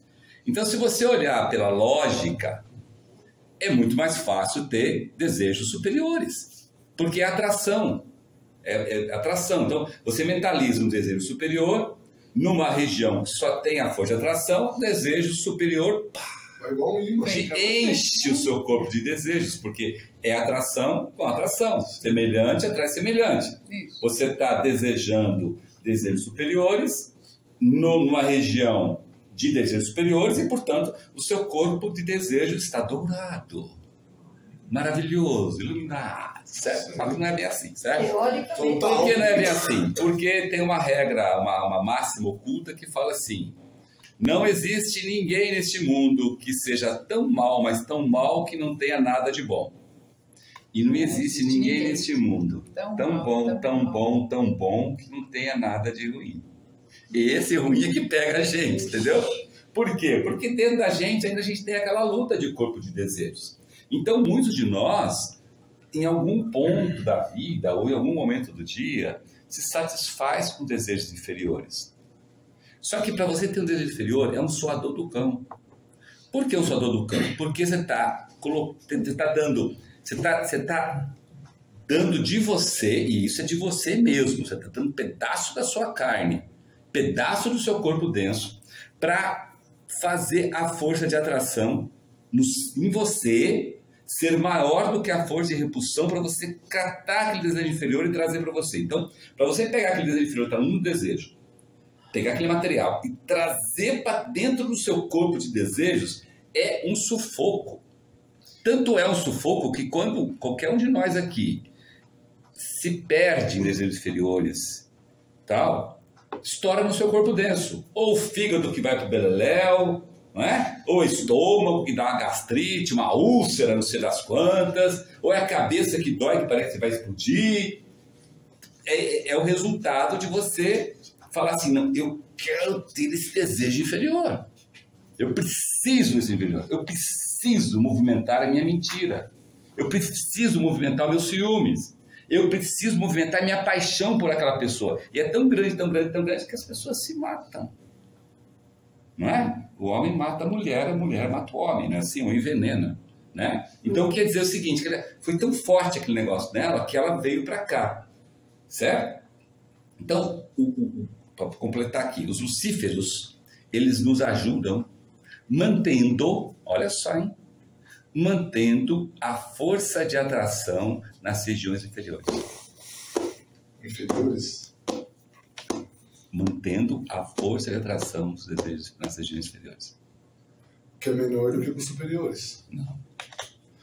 Então, se você olhar pela lógica, é muito mais fácil ter desejos superiores, porque é atração. É atração. Então, você mentaliza um desejo superior numa região que só tem a força de atração, desejo superior, é igual um imã. Enche o seu corpo de desejos, porque é atração com atração. Semelhante atrai semelhante. Você está desejando desejos superiores numa região de desejos superiores e, portanto, o seu corpo de desejo está dourado, maravilhoso, iluminado. Certo? Mas não é bem assim, certo? Teoricamente. Por que não é bem assim? Porque tem uma regra, uma máxima oculta que fala assim: não existe ninguém neste mundo que seja tão mal, mas tão mal que não tenha nada de bom. E não existe ninguém neste mundo tão bom que não tenha nada de ruim. E esse ruim é que pega a gente, entendeu? Por quê? Porque dentro da gente ainda a gente tem aquela luta de corpo de desejos. Então, muitos de nós, em algum ponto da vida ou em algum momento do dia, se satisfaz com desejos inferiores. Só que para você ter um desejo inferior é um suador do cão. Por que um suador do cão? Porque você está dando de você, e isso é de você mesmo, você está dando um pedaço da sua carne, pedaço do seu corpo denso, para fazer a força de atração em você ser maior do que a força de repulsão, para você catar aquele desejo inferior e trazer para você. Então, para você pegar aquele desejo inferior, está no desejo, pegar aquele material e trazer para dentro do seu corpo de desejos, é um sufoco. Tanto é um sufoco que quando qualquer um de nós aqui se perde em desejos inferiores, tal, estoura no seu corpo denso. Ou o fígado que vai para o beleléu, não é? Ou o estômago que dá uma gastrite, uma úlcera, não sei das quantas, ou é a cabeça que dói, que parece que vai explodir. É o resultado de você falar assim: não, eu quero ter esse desejo inferior. Eu preciso desse inferior. Eu preciso movimentar a minha mentira. Eu preciso movimentar meus ciúmes. Eu preciso movimentar a minha paixão por aquela pessoa. E é tão grande, tão grande, tão grande que as pessoas se matam. Não é? O homem mata a mulher mata o homem, né? Assim, o envenena, né? Então quer dizer o seguinte, que foi tão forte aquele negócio dela que ela veio para cá, certo? Então, para completar aqui, os lucíferos, eles nos ajudam mantendo, olha só, hein? Mantendo a força de atração nas regiões inferiores. Inferiores? Mantendo a força de atração dos desejos nas regiões inferiores. Que é menor do que os superiores. Não.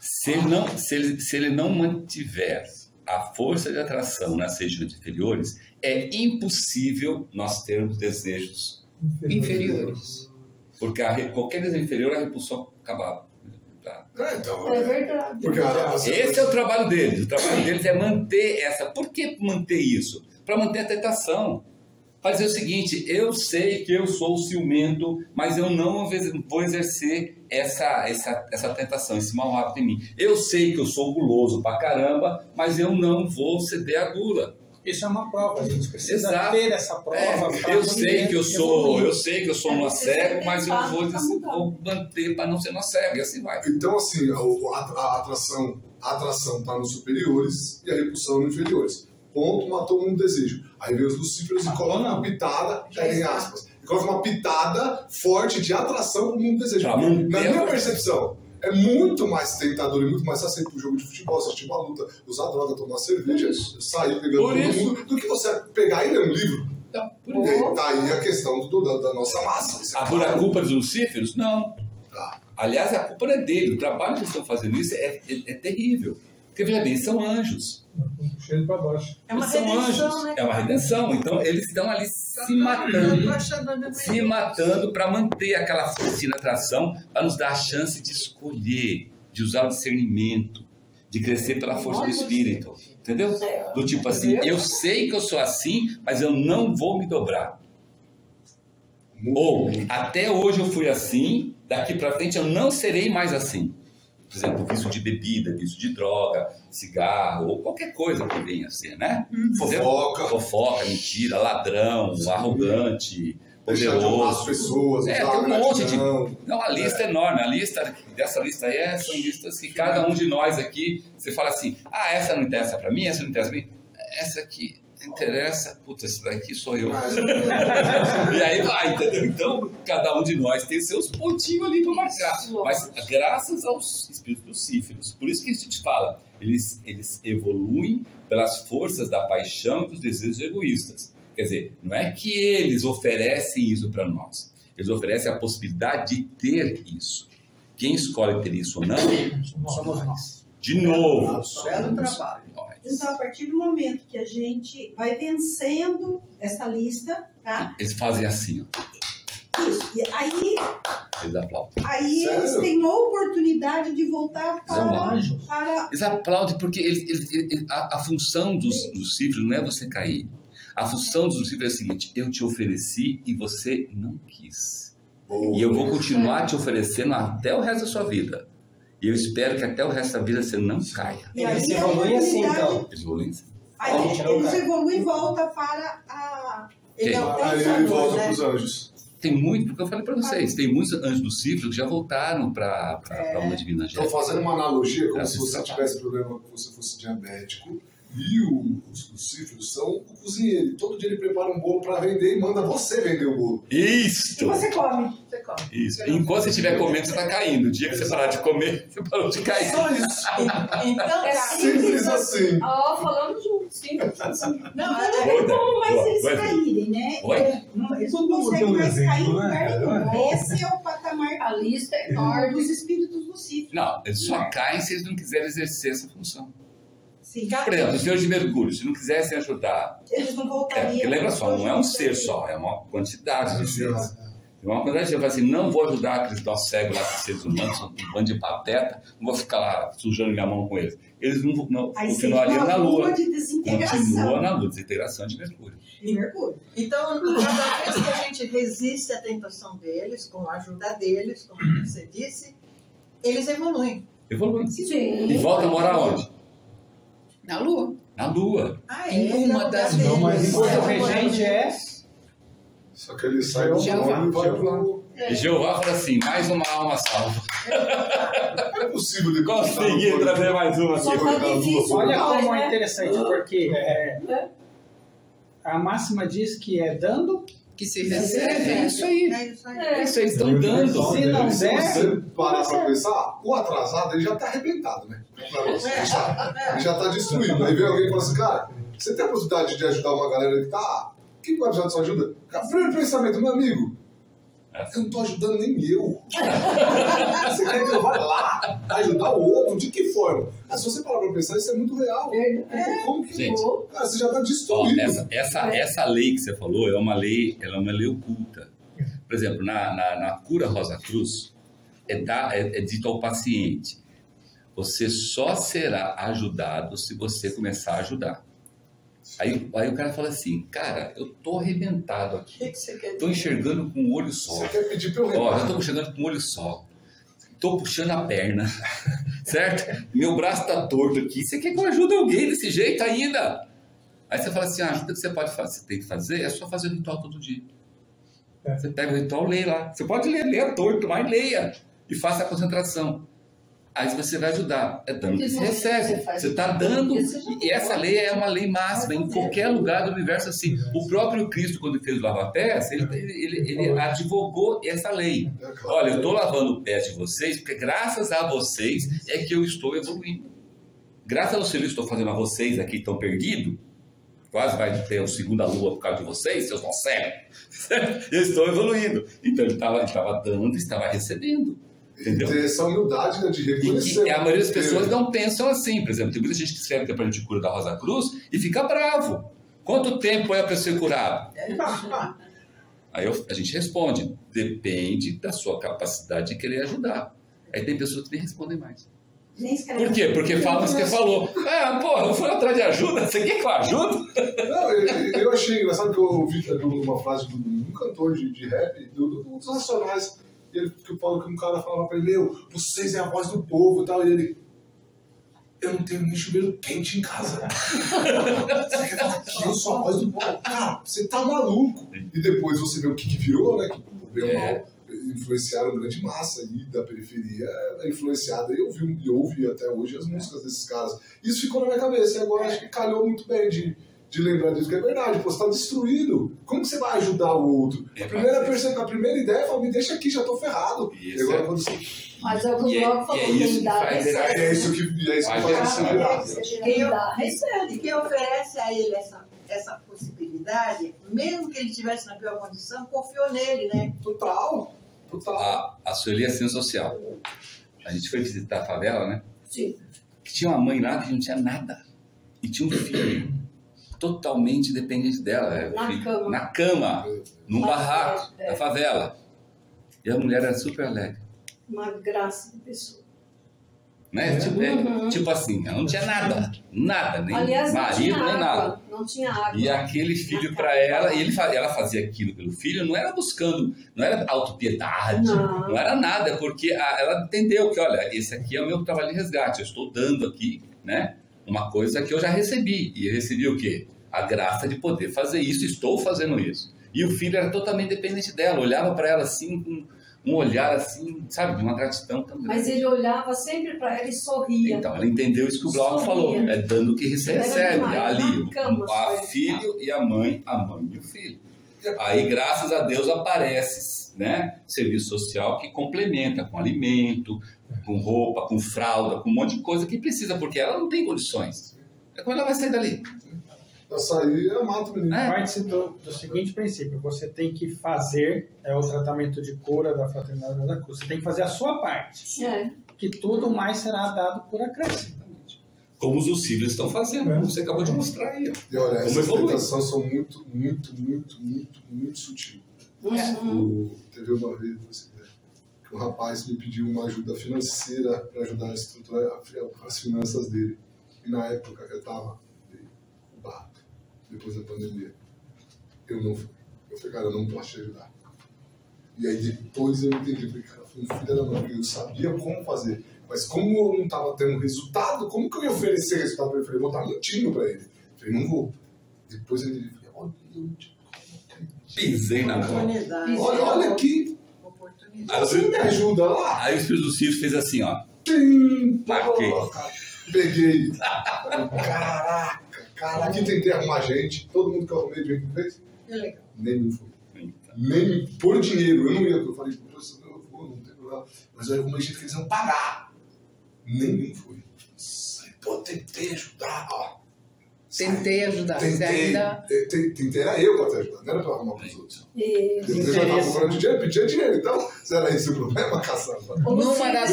Se ele não mantiver a força de atração nas regiões inferiores, é impossível nós termos desejos inferiores. Porque qualquer desejo inferior, a repulsão acaba. Então, é verdade. Esse é o trabalho deles. O trabalho deles é manter essa. Por que manter isso? Para manter a tentação. Para dizer o seguinte, eu sei que eu sou ciumento, mas eu não vou exercer essa tentação, esse mau hábito em mim. Eu sei que eu sou guloso pra caramba, mas eu não vou ceder à gula. Isso é uma prova, a gente precisa ter essa prova. Eu sei que eu sou um cego, mas eu vou manter para não ser um cego, e assim vai. Então, assim, a atração está nos superiores e a repulsão nos inferiores. Ponto, matou um desejo. Aí vem os lucíferos e colocam uma pitada, em aspas, e coloca uma pitada forte de atração como um desejo. Na minha percepção, é muito mais tentador e muito mais fácil ir pro jogo de futebol, assistir uma luta, usar droga, tomar cerveja, sair pegando todo mundo, do que você pegar e ler um livro. Não, tá aí a questão da nossa massa. A culpa dos lucíferos? Não. Aliás, a culpa é dele. O trabalho que eles estão fazendo isso é terrível. Porque, veja bem, são anjos. Cheio para baixo. É uma redenção, né? É uma redenção. Então, eles estão ali se matando para manter aquela força de atração, para nos dar a chance de escolher, de usar o discernimento, de crescer pela força do Espírito. Entendeu? Do tipo assim, eu sei que eu sou assim, mas eu não vou me dobrar. Ou, até hoje eu fui assim, daqui para frente eu não serei mais assim. Por exemplo, vício de bebida, vício de droga, cigarro, ou qualquer coisa que venha a ser, né? Fofoca, mentira, ladrão, arrogante, poderoso. Pessoas, tem um monte de... Não, a lista é enorme. Dessa lista aí são listas que cada um de nós aqui, você fala assim, essa não interessa pra mim, essa não interessa pra mim, essa aqui interessa, puta, esse daqui sou eu. E aí vai, entendeu? Então, cada um de nós tem seus pontinhos ali para marcar. Mas graças aos espíritos lucíferos. Por isso que a gente fala, eles evoluem pelas forças da paixão e dos desejos egoístas. Quer dizer, não é que eles oferecem isso para nós. Eles oferecem a possibilidade de ter isso. Quem escolhe ter isso ou não, somos nós. De novo. Belo trabalho. Então, a partir do momento que a gente vai vencendo essa lista, tá? Eles fazem assim, ó. Isso. E aí, eles aplaudem. Aí eles têm a oportunidade de voltar para... Eles aplaudem porque a função dos cifros não é você cair. A função dos cifros é a seguinte, eu te ofereci e você não quis. E eu vou continuar te oferecendo até o resto da sua vida. E eu espero que até o resto da vida você não caia. E eles evoluem assim, então. Eles evoluem assim. Aí eles evoluem e voltam para a... Ele volta para os anjos. Tem muito, porque eu falei para vocês, tem muitos anjos do cifro que já voltaram para a alma divina. Estou fazendo uma analogia como se você tivesse problema, que você fosse diabético. E os cifros são o cozinheiro. Todo dia ele prepara um bolo para vender e manda você vender o bolo. Isso! E você come. Isso. Enquanto você estiver comendo, você está caindo. O dia que você parar de comer, você parou de cair. Só isso. Então, simples assim. Falando junto, simples assim. Não tem como mais eles caírem, né? Eles não conseguem mais cair em lugar nenhum. Esse é o patamar. A lista é enorme dos espíritos do cifro. Não, eles só caem se eles não quiserem exercer essa função. Sim. Por exemplo, os senhores de Mercúrio, se não quisessem ajudar... Eles não voltariam. Porque lembra só, não é um ser só, é uma quantidade de seres. Uma quantidade de gente fala assim, não vou ajudar aqueles nossos cegos lá, aqueles seres humanos, são um bando de pateta, não vou ficar lá sujando minha mão com eles. Eles não continuariam na Lua. Continua na Lua, desintegração de Mercúrio. Então, cada vez que a gente resiste à tentação deles, com a ajuda deles, como você disse, eles evoluem. Evoluem. Sim. E volta a morar onde? Na Lua. Na Lua. Em uma das Não, mas vezes. enquanto o regente é... Só que ele sai do Jeová. e vai pro... E Jeová fala assim, mais uma alma salva. É possível de conseguir trazer mais uma aqui. Olha como é interessante, porque a máxima diz que é dando que se recebe. É isso aí. É isso aí, estão dando. Se não Se der... você parar pra pensar, o atrasado ele já tá arrebentado, né? Ele já tá destruído. Aí vem alguém e fala assim, cara, você tem a possibilidade de ajudar uma galera que tá... Quem pode ajudar sua ajuda? Primeiro pensamento, meu amigo, eu não tô ajudando nem eu. Você quer que eu vá lá ajudar o outro? De que forma? Se você parar pra pensar, isso é muito real. Como que Gente, cara, você já tá destruído. Essa lei que você falou é uma lei oculta. Por exemplo, na cura Rosa Cruz, é dito ao paciente, você só será ajudado se você começar a ajudar. Aí o cara fala assim, cara, eu tô arrebentado aqui, tô enxergando com um olho só. Você quer pedir pra eu Ó, eu tô enxergando com um olho só, tô puxando a perna, certo? Meu braço tá torto aqui, você quer que eu ajude alguém desse jeito ainda? Aí você fala assim, a ajuda que você pode fazer, você tem que fazer, é só fazer o ritual todo dia. Você pega o ritual, lê lá. Você pode ler torto, mas leia e faça a concentração. Aí você vai ajudar. É dando que você recebe. Você está dando. E essa lei é uma lei máxima em qualquer lugar do universo assim. O próprio Cristo, quando fez o lava-pés, ele advogou essa lei. Olha, eu estou lavando o pé de vocês, porque graças a vocês é que eu estou evoluindo. Graças ao serviço que estou fazendo a vocês aqui que estão perdidos, quase vai ter a segunda lua por causa de vocês, seus não cegos. Eu estou evoluindo. Então ele estava dando e estava recebendo. Entendeu? Ter essa humildade, né, de reconhecer. E a maioria das pessoas não pensam assim. Por exemplo, tem muita gente que escreve que é para a gente cura da Rosa Cruz e fica bravo. Quanto tempo é para ser curado? Aí a gente responde, depende da sua capacidade de querer ajudar. Aí tem pessoas que nem respondem mais. Por quê? Porque falam o que você falou. Eu fui atrás de ajuda, você quer que eu ajude? Não, eu achei engraçado que eu ouvi uma frase de um cantor de rap, dos Nacionais. Que um cara falava pra ele, vocês é a voz do povo e tal, e ele, eu não tenho nem chuveiro quente em casa. Você quer falar que eu sou a voz do povo? Cara, você tá maluco. E depois você vê o que virou, né? Que bem mal influenciaram grande massa aí da periferia, influenciada, e ouve até hoje as músicas desses caras. Isso ficou na minha cabeça, e agora acho que calhou muito bem de lembrar disso, que é verdade, pô, você tá destruído. Como que você vai ajudar o outro? A primeira ideia é falar, me deixa aqui, já tô ferrado. Isso, agora, quando você... Mas é o que o Bloco falou, quem dá, recebe. É isso que faz Recebe. Quem oferece a ele essa possibilidade, mesmo que ele estivesse na pior condição, confiou nele, né? Total. A Sueli é ciência social. A gente foi visitar a favela, né? Sim. Que tinha uma mãe lá que não tinha nada. E tinha um filho totalmente dependente dela. Na cama, num barraco da favela. E a mulher era super alegre. Uma graça de pessoa. Né? Tipo assim, ela não tinha nada, nem aliás, marido, nem nada. Não tinha água. E aquele filho para ela, e ela fazia aquilo pelo filho, não era buscando, não era autopiedade, não era nada, porque ela entendeu que, olha, esse aqui é o meu trabalho de resgate, eu estou dando aqui, né, uma coisa que eu já recebi. E eu recebi o quê? A graça de poder fazer isso, estou fazendo isso. E o filho era totalmente dependente dela, olhava para ela assim, com um olhar assim, sabe, de uma gratidão também. Mas ele olhava sempre para ela e sorria. Então, ela entendeu isso que o Glauco falou. É dando o que recebe. Ali, a filho e a mãe e o filho. Aí, graças a Deus, aparece, né, serviço social que complementa com alimento, com roupa, com fralda, com um monte de coisa que precisa, porque ela não tem condições. É quando ela vai sair dali. Pra sair, ela mata o menino. Parte do seguinte princípio, você tem que fazer o tratamento de cura da Fraternidade da Cruz. Você tem que fazer a sua parte. Que tudo mais será dado por acréscimo. Como os Lucílios estão fazendo, como você acabou de mostrar aí. E olha, essas tentações são muito sutis. Teve uma vez que um rapaz me pediu uma ajuda financeira para ajudar a estruturar as finanças dele. E na época eu estava barato, depois da pandemia. Eu não fui. Eu falei, cara, eu não posso te ajudar. E aí depois eu entendi, falei, cara, foi um filho da mãe, porque eu sabia como fazer. Mas como eu não estava tendo resultado, como que eu ia oferecer resultado para ele? Eu falei, eu vou estar mentindo para ele. Eu falei, não vou. Depois ele falei, olha, eu pisei na bola. Olha aqui. Você me ajuda lá? Aí o Espírito do Círio fez assim, ó. Marquei. Peguei. Caraca, que tentei arrumar gente. Todo mundo que eu arrumei, de que fez? Nem me foi. Nem por dinheiro. Eu não ia. Eu falei, eu vou, não tem problema. Mas eu arrumei gente que eles iam pagar. Nem me foi. Pô, tentei ajudar, ó. Tentei ajudar. Tentei era eu para te ajudar, não era para arrumar para os outros. Eu já estava procurando dinheiro, pedia dinheiro, então, se era esse o problema, caçamba. Numa das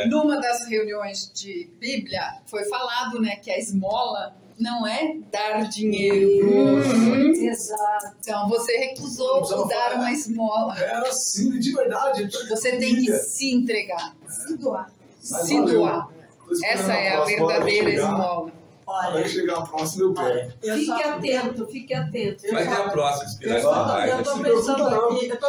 Numa das reuniões de Bíblia, foi falado, né, que a esmola não é dar dinheiro pro outro. Exato. Então, você recusou dar uma esmola. Era assim, de verdade. Você tem que se entregar. Se doar. Se doar. Essa é a verdadeira esmola. Vai chegar a próxima, eu pego. Fique atento. Vai ter a próxima inspiração.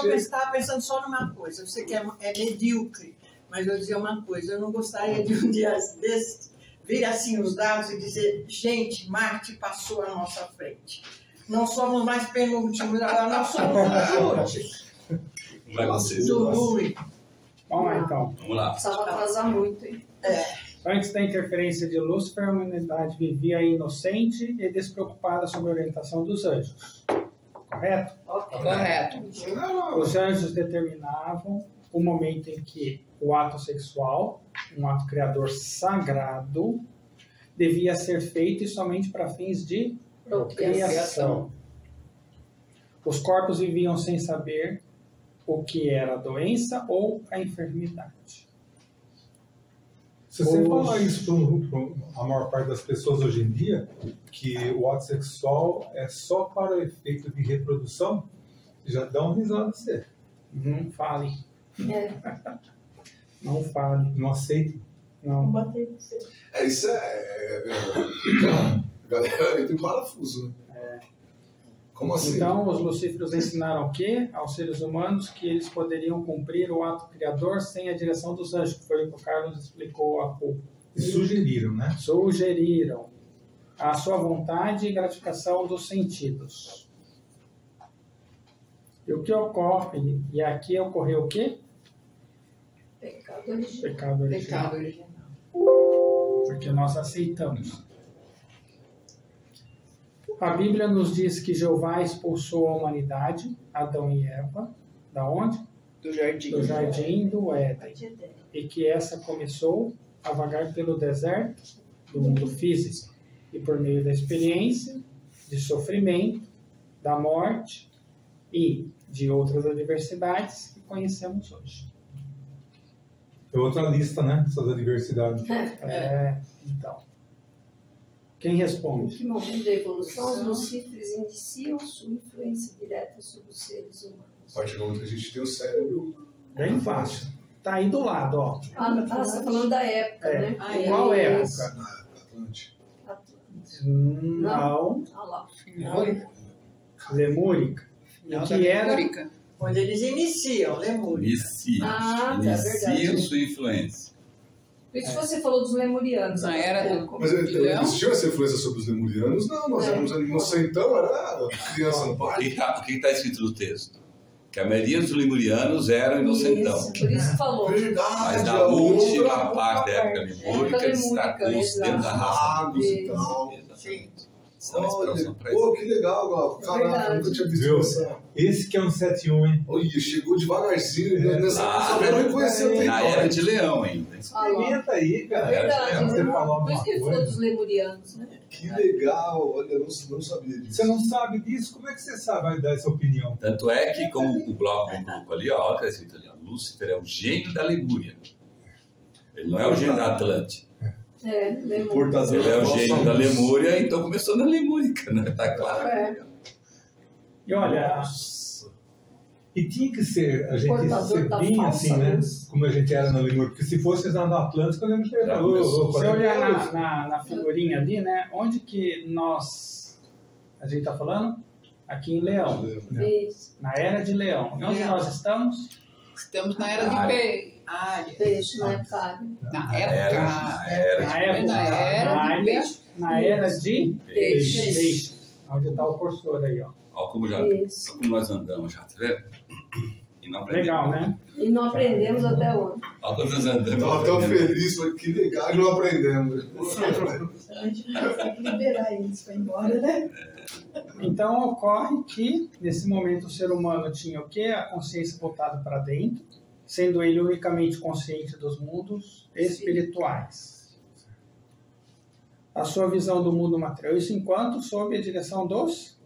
Eu estava pensando só numa coisa. Você que é medíocre, mas eu vou dizer uma coisa. Eu não gostaria de um dia desses vir assim os dados e dizer, gente, Marte passou à nossa frente. Não somos mais penúltimos, agora nós somos os últimos. Vai vocês. Vamos lá, então. Vamos lá. Precisava atrasar muito, hein? Antes da interferência de Lúcifer, a humanidade vivia inocente e despreocupada sobre a orientação dos anjos. Correto? Correto. Os anjos determinavam o momento em que o ato sexual, um ato criador sagrado, devia ser feito e somente para fins de procriação. Os corpos viviam sem saber o que era a doença ou a enfermidade. Se você falar isso para a maior parte das pessoas hoje em dia, que o ato sexual é só para o efeito de reprodução, já dá um risada a você. Não fale. Não fale. Não aceite. Não. Isso galera, tem parafuso, né? Como assim? Então, os lucíferos ensinaram o quê? Aos seres humanos que eles poderiam cumprir o ato criador sem a direção dos anjos, que foi o que o Carlos explicou há pouco. E sugeriram, né? Sugeriram a sua vontade e gratificação dos sentidos. E o que ocorre? E aqui ocorreu o quê? Pecado original. Pecado original. Porque nós aceitamos. A Bíblia nos diz que Jeová expulsou a humanidade, Adão e Eva, da onde? Do jardim. Do jardim do Éden. E que essa começou a vagar pelo deserto do mundo físico. E por meio da experiência, de sofrimento, da morte e de outras adversidades que conhecemos hoje. É outra lista, né? Essas adversidades. Então. Quem responde? Em que momento da evolução os lucíferos iniciam sua influência direta sobre os seres humanos? A partir do momento que a gente tem o cérebro. Bem fácil. Tá aí do lado, ó. Você está falando da época, né? Qual época? Atlântica. Não. Lemúrica. Não, que era? Quando eles iniciam, Lemúrica. Iniciam sua influência. Por isso você falou dos lemurianos. Na era do... Mas existiu essa influência sobre os lemurianos? Não, nós éramos inocentão, era criança no parque. O que está escrito no texto? Que a maioria dos lemurianos eram inocentão. Por isso falou. Verdade, mas na última parte da época lemúrica destacou-se dentro da raça. E tal. Olha, pô, que legal, Glauco. Caraca, nunca tinha visto isso. Esse que é um 71, hein? Olha, chegou devagarzinho. Nessa eu não reconheceu. Na era de leão ainda. Experimenta aí, cara. É verdade. Você falou por isso que ele falou dos lemurianos, né? Que legal. Olha, eu não sabia disso. Você não sabe disso? Como é que você vai dar essa opinião? Tanto é que, como o bloco ali, ó, olha o que está escrito ali, ó, Lúcifer é o gênio da Lemúria. Ele não é o gênio da Atlântida. Portador. Ele é o gênio da Lemúria, então começou na Lemúrica, né? Tá claro. E olha... E tinha que ser, a gente ser bem assim, né? Como a gente era na Lemúria, porque se fosse na Atlântica, a gente ia Se você olhar na figurinha ali, né? Onde que a gente está falando? Aqui em Leão. Na Era de Leão. E onde nós estamos? Estamos na Era de Peixe, não é carne. Na Era de peixe. Onde está o cursor aí, ó. Olha como nós andamos já, tá vendo? E não aprendemos. Legal, né? E não aprendemos até hoje. Olha como nós andamos. Estava tão feliz, mas que legal, não aprendemos. A gente vai ter que liberar eles para ir embora, né? Então, ocorre que, nesse momento, o ser humano tinha o quê? A consciência voltada para dentro, sendo ele unicamente consciente dos mundos espirituais. A sua visão do mundo material, isso enquanto sob a direção dos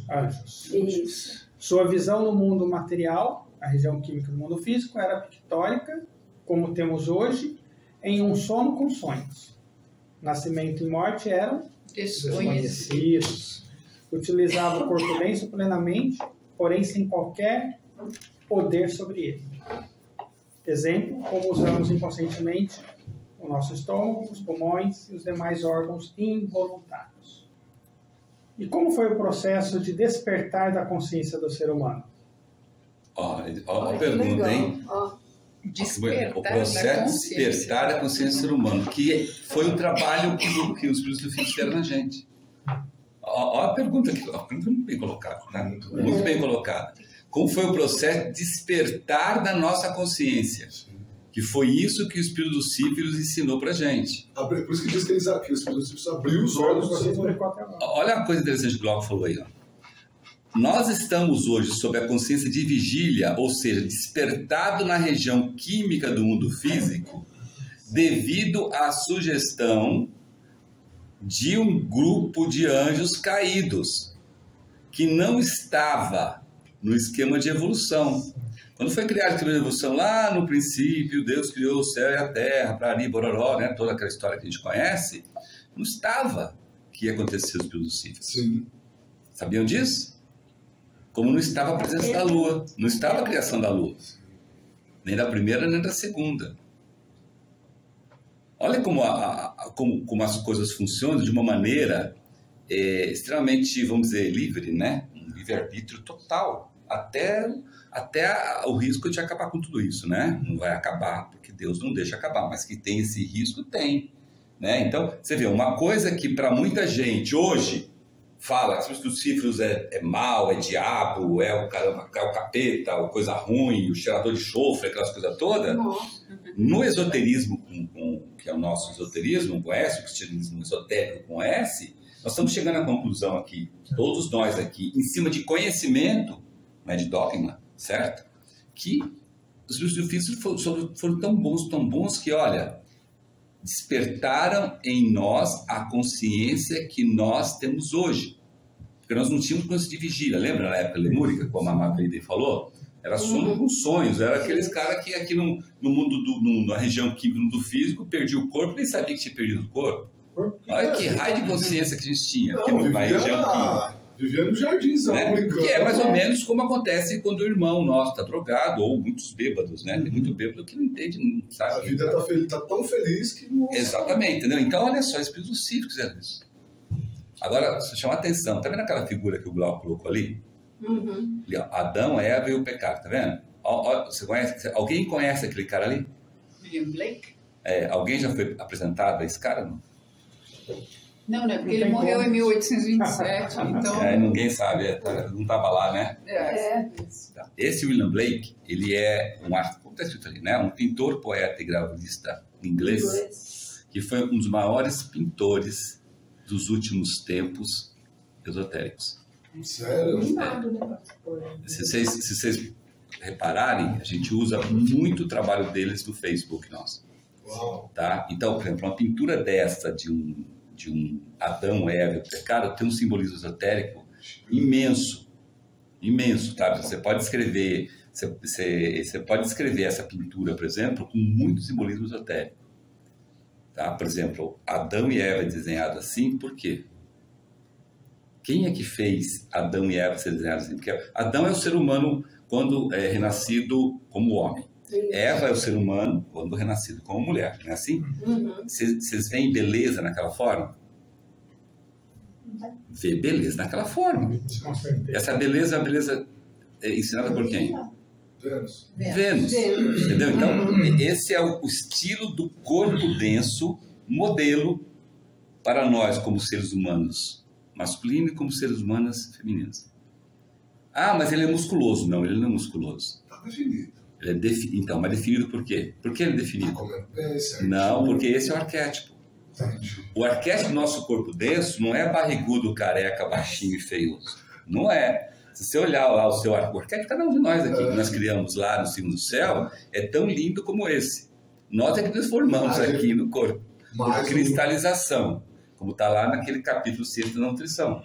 anjos. Isso. Sua visão no mundo material, a região química do mundo físico, era pictórica, como temos hoje, em um sono com sonhos. Nascimento e morte eram desconhecidos. Utilizava o corpo denso plenamente, porém sem qualquer poder sobre ele. Exemplo, como usamos inconscientemente o nosso estômago, os pulmões e os demais órgãos involuntários. E como foi o processo de despertar da consciência do ser humano? Ó, a pergunta, hein? O processo de despertar da consciência do ser humano, que foi um trabalho que os espíritos fizeram na gente. Ó a pergunta aqui, muito bem colocada, né? Muito bem colocada. Como foi o processo de despertar da nossa consciência? Que foi isso que o Espírito dos Cíferos ensinou pra gente. Por isso que diz que o Espírito dos Cíferos abriu os olhos. Olha a coisa interessante que o Glauco falou aí. Ó. Nós estamos hoje sob a consciência de vigília, ou seja, despertado na região química do mundo físico, devido à sugestão de um grupo de anjos caídos, que não estava no esquema de evolução. Quando foi criado o esquema de evolução, lá no princípio, Deus criou o céu e a terra, para ali, bororó, né? Toda aquela história que a gente conhece, não estava que ia acontecer os Espíritos dos Cíferos. Sim. Sabiam disso? Como não estava a presença da Lua, não estava a criação da Lua, nem da primeira nem da segunda. Olha como as coisas funcionam de uma maneira extremamente, vamos dizer, livre, né? Um livre-arbítrio total, até o risco de acabar com tudo isso, né? Não vai acabar, porque Deus não deixa acabar, mas que tem esse risco, tem. Né? Então, você vê, uma coisa que para muita gente hoje fala que os cíferos é mal, é diabo, é o capeta, ou coisa ruim, o cheirador de chofre, aquelas coisas todas. No esoterismo, que é o nosso esoterismo, conhece, o cristianismo esotérico conhece, nós estamos chegando à conclusão aqui, todos nós aqui, em cima de conhecimento, não é de dogma, certo? Que os cíferos foram tão bons que, olha, despertaram em nós a consciência que nós temos hoje. Porque nós não tínhamos consciência de vigília. Lembra na época lemúrica, como a Magrida falou? Era sono com sonhos. Era aqueles caras que aqui no mundo, na região química do físico, perdia o corpo e nem sabia que tinha perdido o corpo. Olha que raio de consciência que a gente tinha aqui na região química. Vivia no jardinzão, brincando. Que é mais ou menos como acontece quando o irmão nosso está drogado, ou muitos bêbados, né? Tem muito bêbado que não entende, não sabe. A vida está tão feliz que não... Exatamente, entendeu? Então, olha só, espíritos cívicos é isso. Agora, você chama atenção, tá vendo aquela figura que o Glauco colocou ali? Ali, ó, Adão, Eva e o pecado, tá vendo? Você conhece, alguém conhece aquele cara ali? William Blake? Alguém já foi apresentado a esse cara, não? Não, né? Porque ele morreu em 1827, então... Ninguém sabe, não estava lá, né? Esse William Blake, ele é como está escrito ali, né? Um pintor, poeta e gravurista inglês, que foi um dos maiores pintores dos últimos tempos esotéricos. Sério? Se vocês repararem, a gente usa muito o trabalho deles no Facebook nosso. Uau. Tá? Então, por exemplo, uma pintura dessa de um Adão, Eva e o pecado tem um simbolismo esotérico imenso, tá? Você pode escrever, você pode escrever essa pintura, por exemplo, com muito simbolismo esotérico. Tá? Por exemplo, Adão e Eva é desenhado assim, por quê? Quem é que fez Adão e Eva ser desenhados assim? Porque Adão é o ser humano quando é renascido como homem. Eva é o ser humano quando renascido como mulher. Não é assim? Vocês veem beleza naquela forma? Vê beleza naquela forma. Essa beleza é a beleza ensinada por quem? Vênus. Entendeu? Então, esse é o estilo do corpo denso, modelo para nós como seres humanos masculinos e como seres humanas femininas. Ah, mas ele é musculoso. Não, ele não é musculoso. Está definido. Ele é então, mas definido por quê? Por que ele é definido? Não, porque esse é o arquétipo. O arquétipo do nosso corpo denso não é barrigudo, careca, baixinho e feioso. Não é. Se você olhar lá o arquétipo, cada um de nós aqui, que nós criamos lá no signo do céu, é tão lindo como esse. Nós é que nos formamos aqui no corpo. Por cristalização, como está lá naquele capítulo 6 da nutrição.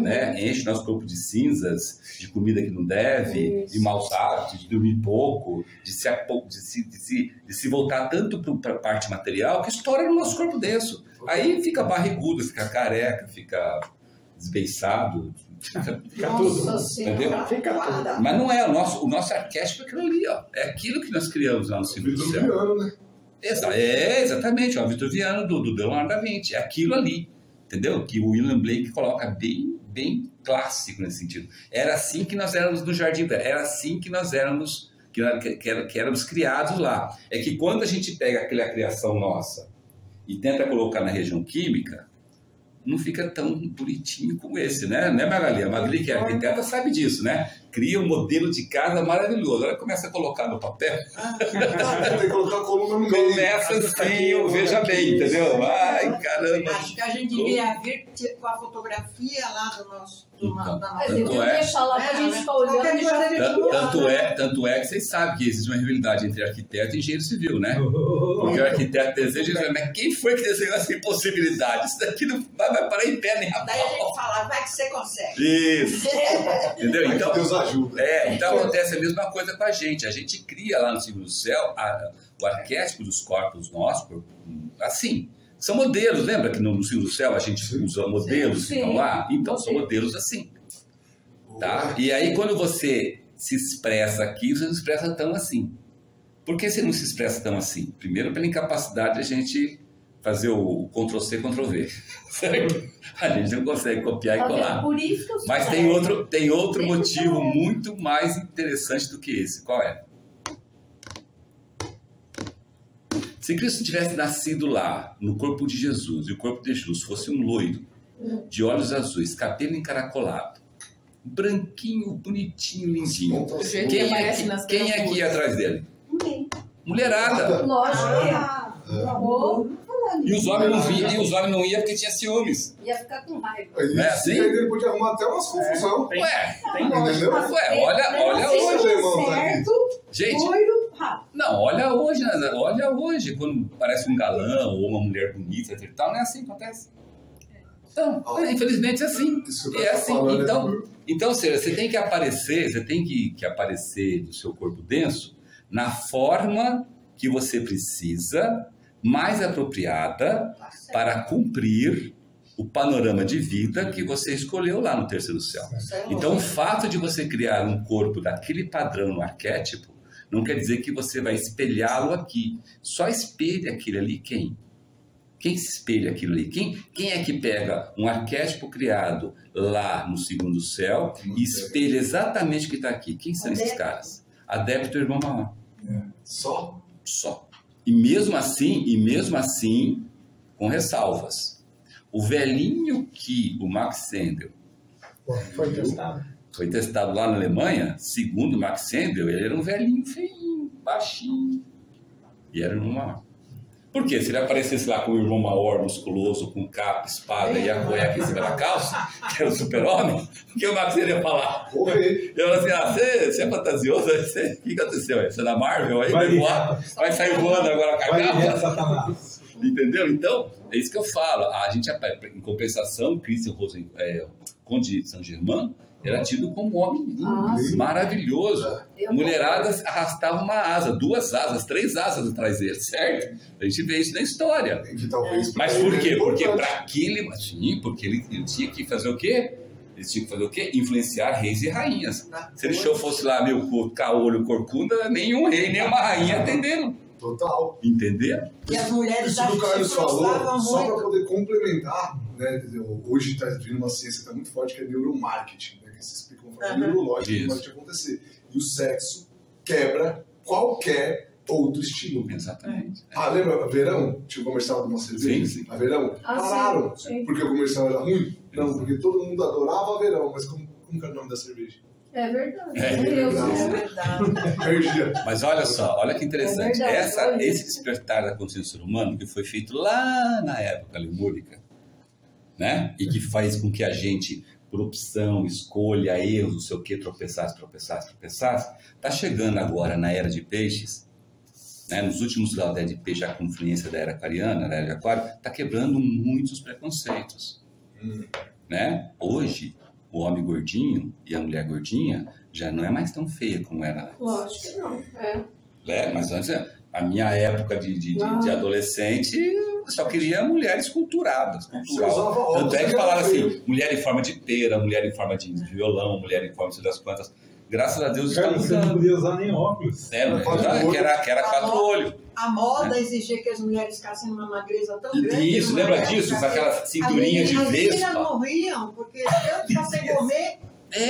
Né? Enche nosso corpo de cinzas, de comida que não deve, de maus hábitos, de dormir pouco, de se voltar tanto para a parte material que estoura no nosso corpo denso. Aí fica barrigudo, fica careca, fica desbeiçado, fica tudo. Entendeu? Mas não é, o nosso arquétipo é aquilo ali, ó. É aquilo que nós criamos lá no signo do céu. Né? Exatamente, é o vitruviano do Leonardo da Vinci, é aquilo ali. Entendeu? Que o William Blake coloca bem clássico nesse sentido. Era assim que nós éramos no Jardim, era assim que nós éramos, que éramos criados lá. É que quando a gente pega aquela criação nossa e tenta colocar na região química, não fica tão bonitinho como esse, né? Né, Magali? A Magali, que é arquiteta, sabe disso, né? Cria um modelo de casa maravilhoso. Ela começa a colocar no papel. Tem que colocar a coluna no meio. Começa assim, veja bem, entendeu? Ai, caramba. Acho que a gente devia vir com a fotografia lá do nosso... deixar lá pra gente ficar olhando e já... Tanto é que vocês sabem que existe uma rivalidade entre arquiteto e engenheiro civil, né? Porque o arquiteto deseja, mas quem foi que desenhou essa impossibilidade? Isso daqui não vai parar em pé nem a pau. Daí a gente fala, vai que você consegue. Isso. Entendeu? Então, Deus ajuda. Então acontece a mesma coisa com a gente. A gente cria lá no signo do céu o arquétipo dos corpos nossos, assim. São modelos, lembra que no signo do céu a gente usa modelos que estão lá? Então, são modelos assim. Tá? E aí, quando você se expressa aqui, você não se expressa tão assim. Por que você não se expressa tão assim? Primeiro, pela incapacidade de a gente fazer o Ctrl-C, Ctrl-V. Certo? A gente não consegue copiar e colar. Mas tem outro motivo muito mais interessante do que esse. Qual é? Se Cristo tivesse nascido lá, no corpo de Jesus, e o corpo de Jesus fosse um loiro, de olhos azuis, cabelo encaracolado, branquinho, bonitinho, lindinho, quem é que ia atrás dele? Mulherada. Lógico. E os homens não vinham, e os homens não iam porque tinha ciúmes. Ia ficar com raiva. Não é assim? Ele podia arrumar até umas confusão. Olha hoje. Gente, não, olha hoje, quando parece um galã ou uma mulher bonita e tal, não é assim que acontece. Então, infelizmente é assim. É assim. Então, você tem que aparecer, do seu corpo denso na forma que você precisa, mais apropriada para cumprir o panorama de vida que você escolheu lá no terceiro céu. Então, o fato de você criar um corpo daquele padrão no arquétipo não quer dizer que você vai espelhá-lo aqui. Só espelha aquilo ali quem? Quem se espelha aquilo ali? Quem é que pega um arquétipo criado lá no segundo céu e espelha exatamente o que está aqui? Quem são esses caras? Adepto e irmão maior. Só? Só. E mesmo assim, com ressalvas. O velhinho que o Max Sendel foi testado lá na Alemanha, segundo o Max Sendel, ele era um velhinho feinho, baixinho. E era um irmão maior. Por quê? Se ele aparecesse lá com o irmão maior, musculoso, com capa, espada e a cueca em cima da calça, que era o super-homem, o que o Max Sendel ia falar? Eu falei assim, você é fantasioso? O que aconteceu? Você é da Marvel? Aí vai sair voando agora com a capa? Entendeu? Então, é isso que eu falo. A gente, em compensação, Christian Conde de Saint-Germain era tido como homem lindo, maravilhoso. Mulheradas arrastavam uma asa, 2 asas, 3 asas atrás dele, certo? A gente vê isso na história. Mas por quê? Porque para aquele... Sim, porque ele tinha que fazer o quê? Eles tinham que fazer o quê? Influenciar reis e rainhas. Se ele fosse lá, meu caolho, corcunda, nenhum rei, nem uma rainha atendendo. Total. Entendeu? E as mulheres isso que o Carlos falou, só para poder complementar, né? Hoje está vindo uma ciência que está muito forte, que é neuromarketing, né? Que se explica uma forma neurológica que pode acontecer. E o sexo quebra qualquer outro estímulo. Exatamente. Lembra Verão? Tinha o comercial de uma cerveja? Sim. A Verão? Pararam. Sim. Porque o comercial era ruim? Não, porque todo mundo adorava a Verão, mas como que é o nome da cerveja? É verdade. É verdade. Perdia. Mas olha só, olha que interessante. É verdade, Esse despertar da consciência do ser humano, que foi feito lá na época lemúrica, né? E que faz com que a gente, por opção, escolha, erros, não sei o que, tropeçasse, está chegando agora na era de peixes, né? Nos últimos graus da era de peixe, a confluência da era aquariana, da era de aquário, está quebrando muitos preconceitos. Né? Hoje, o homem gordinho e a mulher gordinha já não é mais tão feia como era antes. Lógico que não. Mas antes, a minha época de adolescente, eu só queria mulheres culturadas. Tanto é que falaram assim, mulher em forma de pera, mulher em forma de violão, mulher em forma de das quantas. Graças a Deus está mudando. Você não podia usar nem óculos. Que era 4 olhos. A moda exigia que as mulheres ficassem numa magreza tão grande. Isso, lembra disso? Com aquela cinturinha de vespa. As meninas morriam, porque tanto ficar sem comer...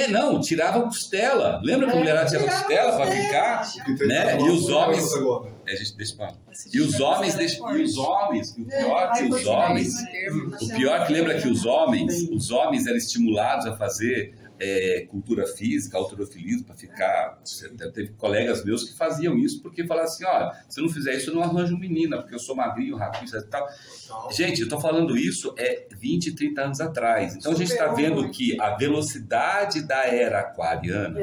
Não, tirava a costela. Lembra que a mulherada tirava a costela para ficar? Né? E os homens... E os homens... O pior que lembra que os homens eram estimulados a fazer... cultura física, alterofilismo, para ficar... Teve colegas meus que faziam isso porque falavam assim, se eu não fizer isso eu não arranjo menina, porque eu sou magrinho, rapinho e tal. Gente, eu estou falando isso 20, 30 anos atrás. Então a gente está vendo que a velocidade da era aquariana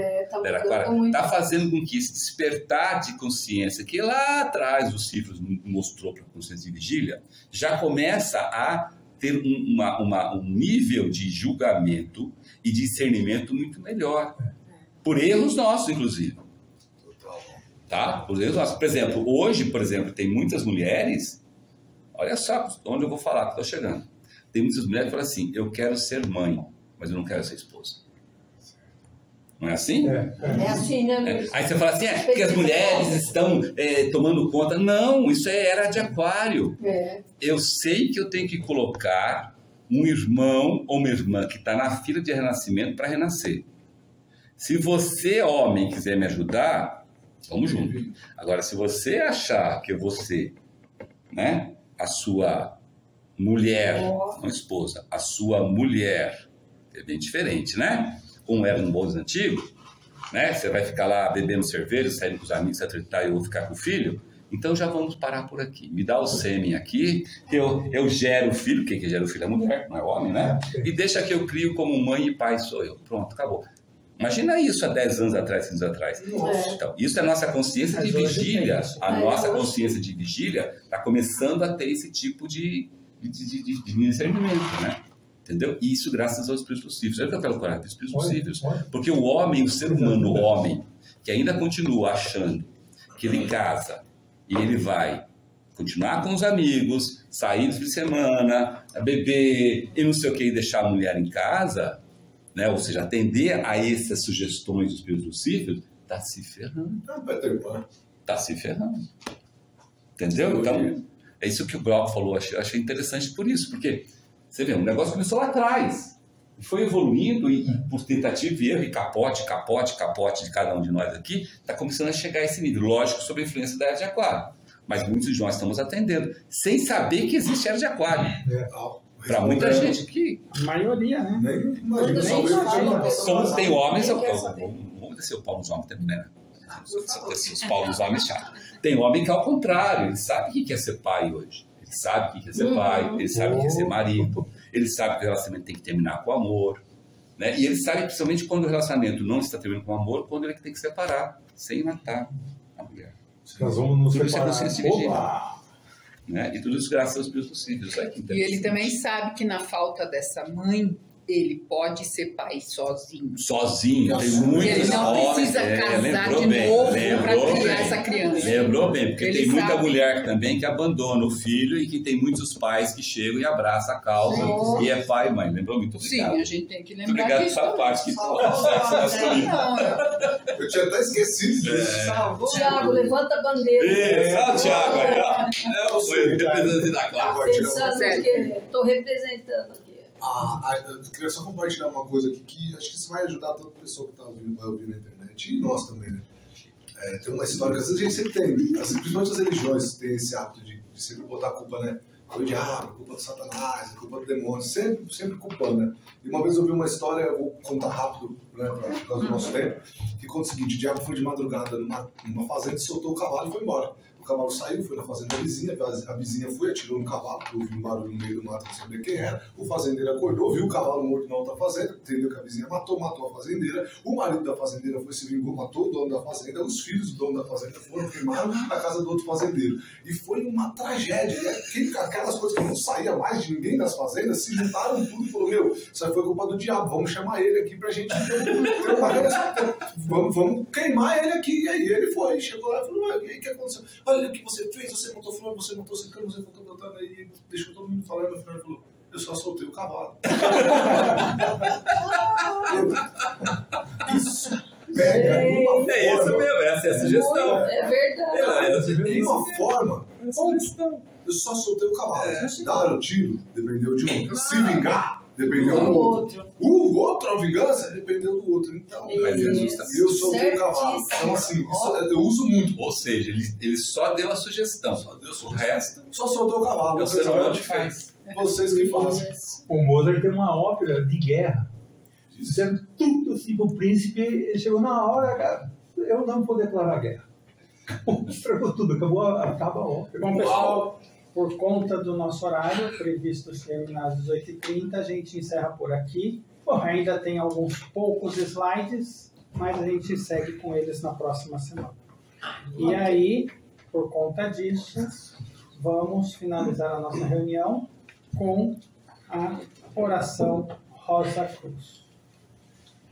está fazendo com que esse despertar de consciência, que lá atrás os cifros mostrou para a consciência de vigília, já começa a ter um nível de julgamento e discernimento muito melhor. Por erros nossos, inclusive. Tá? Por erros nossos. Por exemplo, hoje, tem muitas mulheres... Olha só onde eu vou falar, que estou chegando. Tem muitas mulheres que falam assim, eu quero ser mãe, mas eu não quero ser esposa. Não é assim? É assim, né, Luiz? Aí você fala assim, porque as mulheres estão tomando conta. Não, isso é era de aquário. Eu sei que eu tenho que colocar um irmão ou uma irmã que está na fila de renascimento para renascer. Se você, homem, quiser me ajudar, vamos junto. Agora, se você achar que eu vou ser, né, a sua mulher, não esposa, a sua mulher, é bem diferente, né? Como era no bons antigos, né? Você vai ficar lá bebendo cerveja, saindo com os amigos, etc, e eu vou ficar com o filho. Então já vamos parar por aqui. Me dá o sêmen aqui, eu gero o filho, quem que gera o filho é mulher, não é homem, né? E deixa que eu crio como mãe e pai sou eu. Pronto, acabou. Imagina isso há 10 anos atrás, 15 anos atrás. Então, isso é a nossa consciência de vigília. A nossa consciência de vigília está começando a ter esse tipo de discernimento, né? Entendeu? E isso graças aos espíritos lucíferos. É o que eu quero falar dos espíritos lucíferos. Porque o homem, o ser humano, o homem, que ainda continua achando que ele casa e ele vai continuar com os amigos, sair no fim de semana, beber e não sei o que, e deixar a mulher em casa, né? Ou seja, atender a essas sugestões dos espíritos lucíferos, está se ferrando. Está se ferrando. Entendeu? Então, é isso que o Glauco falou. Achei interessante por isso, porque você vê, o negócio começou lá atrás, foi evoluindo e por tentativa e erro, e capote de cada um de nós aqui, está começando a chegar a esse nível. Lógico, sob a influência da era de aquário. Mas muitos de nós estamos atendendo, sem saber que existe era de aquário. Para muita gente que... A maioria, né? Tem homens... Vamos descer o pau nos homens também, né? Os pau nos homens chato. Tem homem que, ao contrário, ele sabe o que é ser pai hoje. Ele sabe o que é ser pai, ele sabe o que é ser marido, ele sabe que o relacionamento tem que terminar com amor, né? E ele sabe, principalmente, quando o relacionamento não está terminando com amor, quando ele tem que separar, sem matar a mulher. Nós vamos nos separar. Né? E tudo isso graças aos espíritos lucíferos. E ele também sabe que na falta dessa mãe Ele pode ser pai sozinho. Sozinho, tem muitos Ele não precisa casar de novo para criar essa criança. Lembrou bem, porque Ele tem muita sabe. mulher também que abandona o filho e que tem muitos pais que chegam e abraçam a causa e é pai e mãe. Lembrou? Muito obrigado. Sim, a gente tem que Muito lembrar obrigado disso. por essa parte que pode ser Eu tinha até esquecido disso. Tiago, levanta a bandeira. Isso, olha o Thiago aí, ó. Eu fui representante da classe. Pensando que estou representando aqui. Eu queria só compartilhar uma coisa aqui que acho que isso vai ajudar toda pessoa que está ouvindo, vai ouvir na internet e nós também, né? Tem uma história que às vezes a gente sempre tem, assim, principalmente as religiões têm esse hábito de sempre botar a culpa, né? Do diabo, a culpa do Satanás, a culpa do demônio, sempre culpando, né? E uma vez eu vi uma história, eu vou contar rápido, né, por causa do nosso tempo, que conta o seguinte: o diabo foi de madrugada numa fazenda, soltou o cavalo e foi embora. O cavalo saiu, foi na fazenda da vizinha, a vizinha foi, atirou no cavalo, ouviu um barulho no meio do mato, não sabia quem era. O fazendeiro acordou, viu o cavalo morto na outra fazenda, entendeu que a vizinha matou a fazendeira. O marido da fazendeira foi se vingou, matou o dono da fazenda. Os filhos do dono da fazenda foram queimaram na casa do outro fazendeiro. E foi uma tragédia, né? Aquelas coisas que não saía mais de ninguém das fazendas se juntaram tudo e falou: meu, isso aí foi culpa do diabo, vamos chamar ele aqui pra gente ter uma relação. Vamos queimar ele aqui. E aí ele foi, chegou lá e falou: e aí o que aconteceu? Olha o que você fez, você montou flor, você montou secando, você montou botando aí, deixou todo mundo falando, no final ele falou: eu só soltei o cavalo. Isso pega de uma forma. É isso mesmo, essa é a sugestão. É verdade. De uma forma, eu só soltei o cavalo. Dar o tiro dependeu de um. Se vingar, dependeu do outro. O outro, a vingança, dependeu do outro. Então, eu soltei o cavalo. Então, assim, isso eu uso muito. Ou seja, ele só deu a sugestão. O resto, só soltou o cavalo. é o ser humano que faz. Vocês que fazem. O Mozart tem uma ópera de guerra. Fizeram tudo assim pro príncipe. Ele chegou na hora, cara, eu não vou declarar guerra. Estragou tudo, acaba a ópera. Bom, pessoal, por conta do nosso horário, previsto terminar às 18h30, a gente encerra por aqui. Bom, ainda tem alguns poucos slides, mas a gente segue com eles na próxima semana. E aí, por conta disso, vamos finalizar a nossa reunião com a oração Rosa Cruz.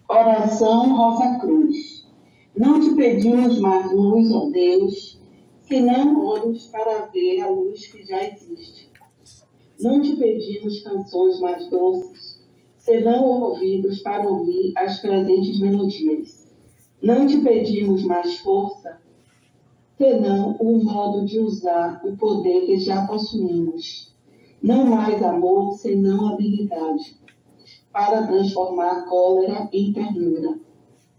Oração Rosa Cruz. Não te pedimos mais luz, ó Deus, senão olhos para ver a luz que já existe. Não te pedimos canções mais doces, senão ouvidos para ouvir as presentes melodias. Não te pedimos mais força, senão o modo de usar o poder que já possuímos. Não mais amor, senão habilidade, para transformar a cólera em ternura.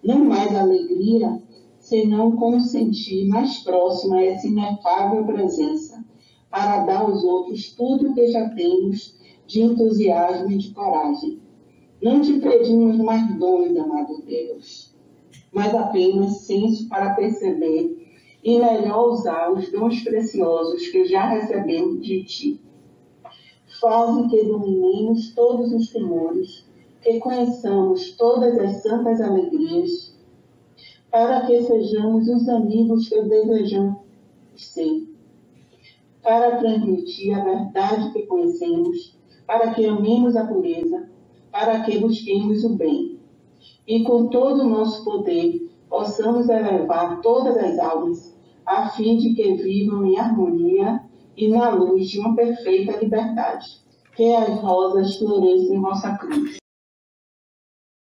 Não mais alegria, senão consentir mais próxima a essa inefável presença, para dar aos outros tudo o que já temos de entusiasmo e de coragem. Não te pedimos mais dons, amado Deus, mas apenas senso para perceber e melhor usar os dons preciosos que já recebemos de ti. Faze que dominemos todos os temores, que conheçamos todas as santas alegrias, para que sejamos os amigos que desejamos ser, para transmitir a verdade que conhecemos, para que amemos a pureza, para que busquemos o bem, e com todo o nosso poder possamos elevar todas as almas, a fim de que vivam em harmonia e na luz de uma perfeita liberdade. Que as rosas floresçam em vossa cruz.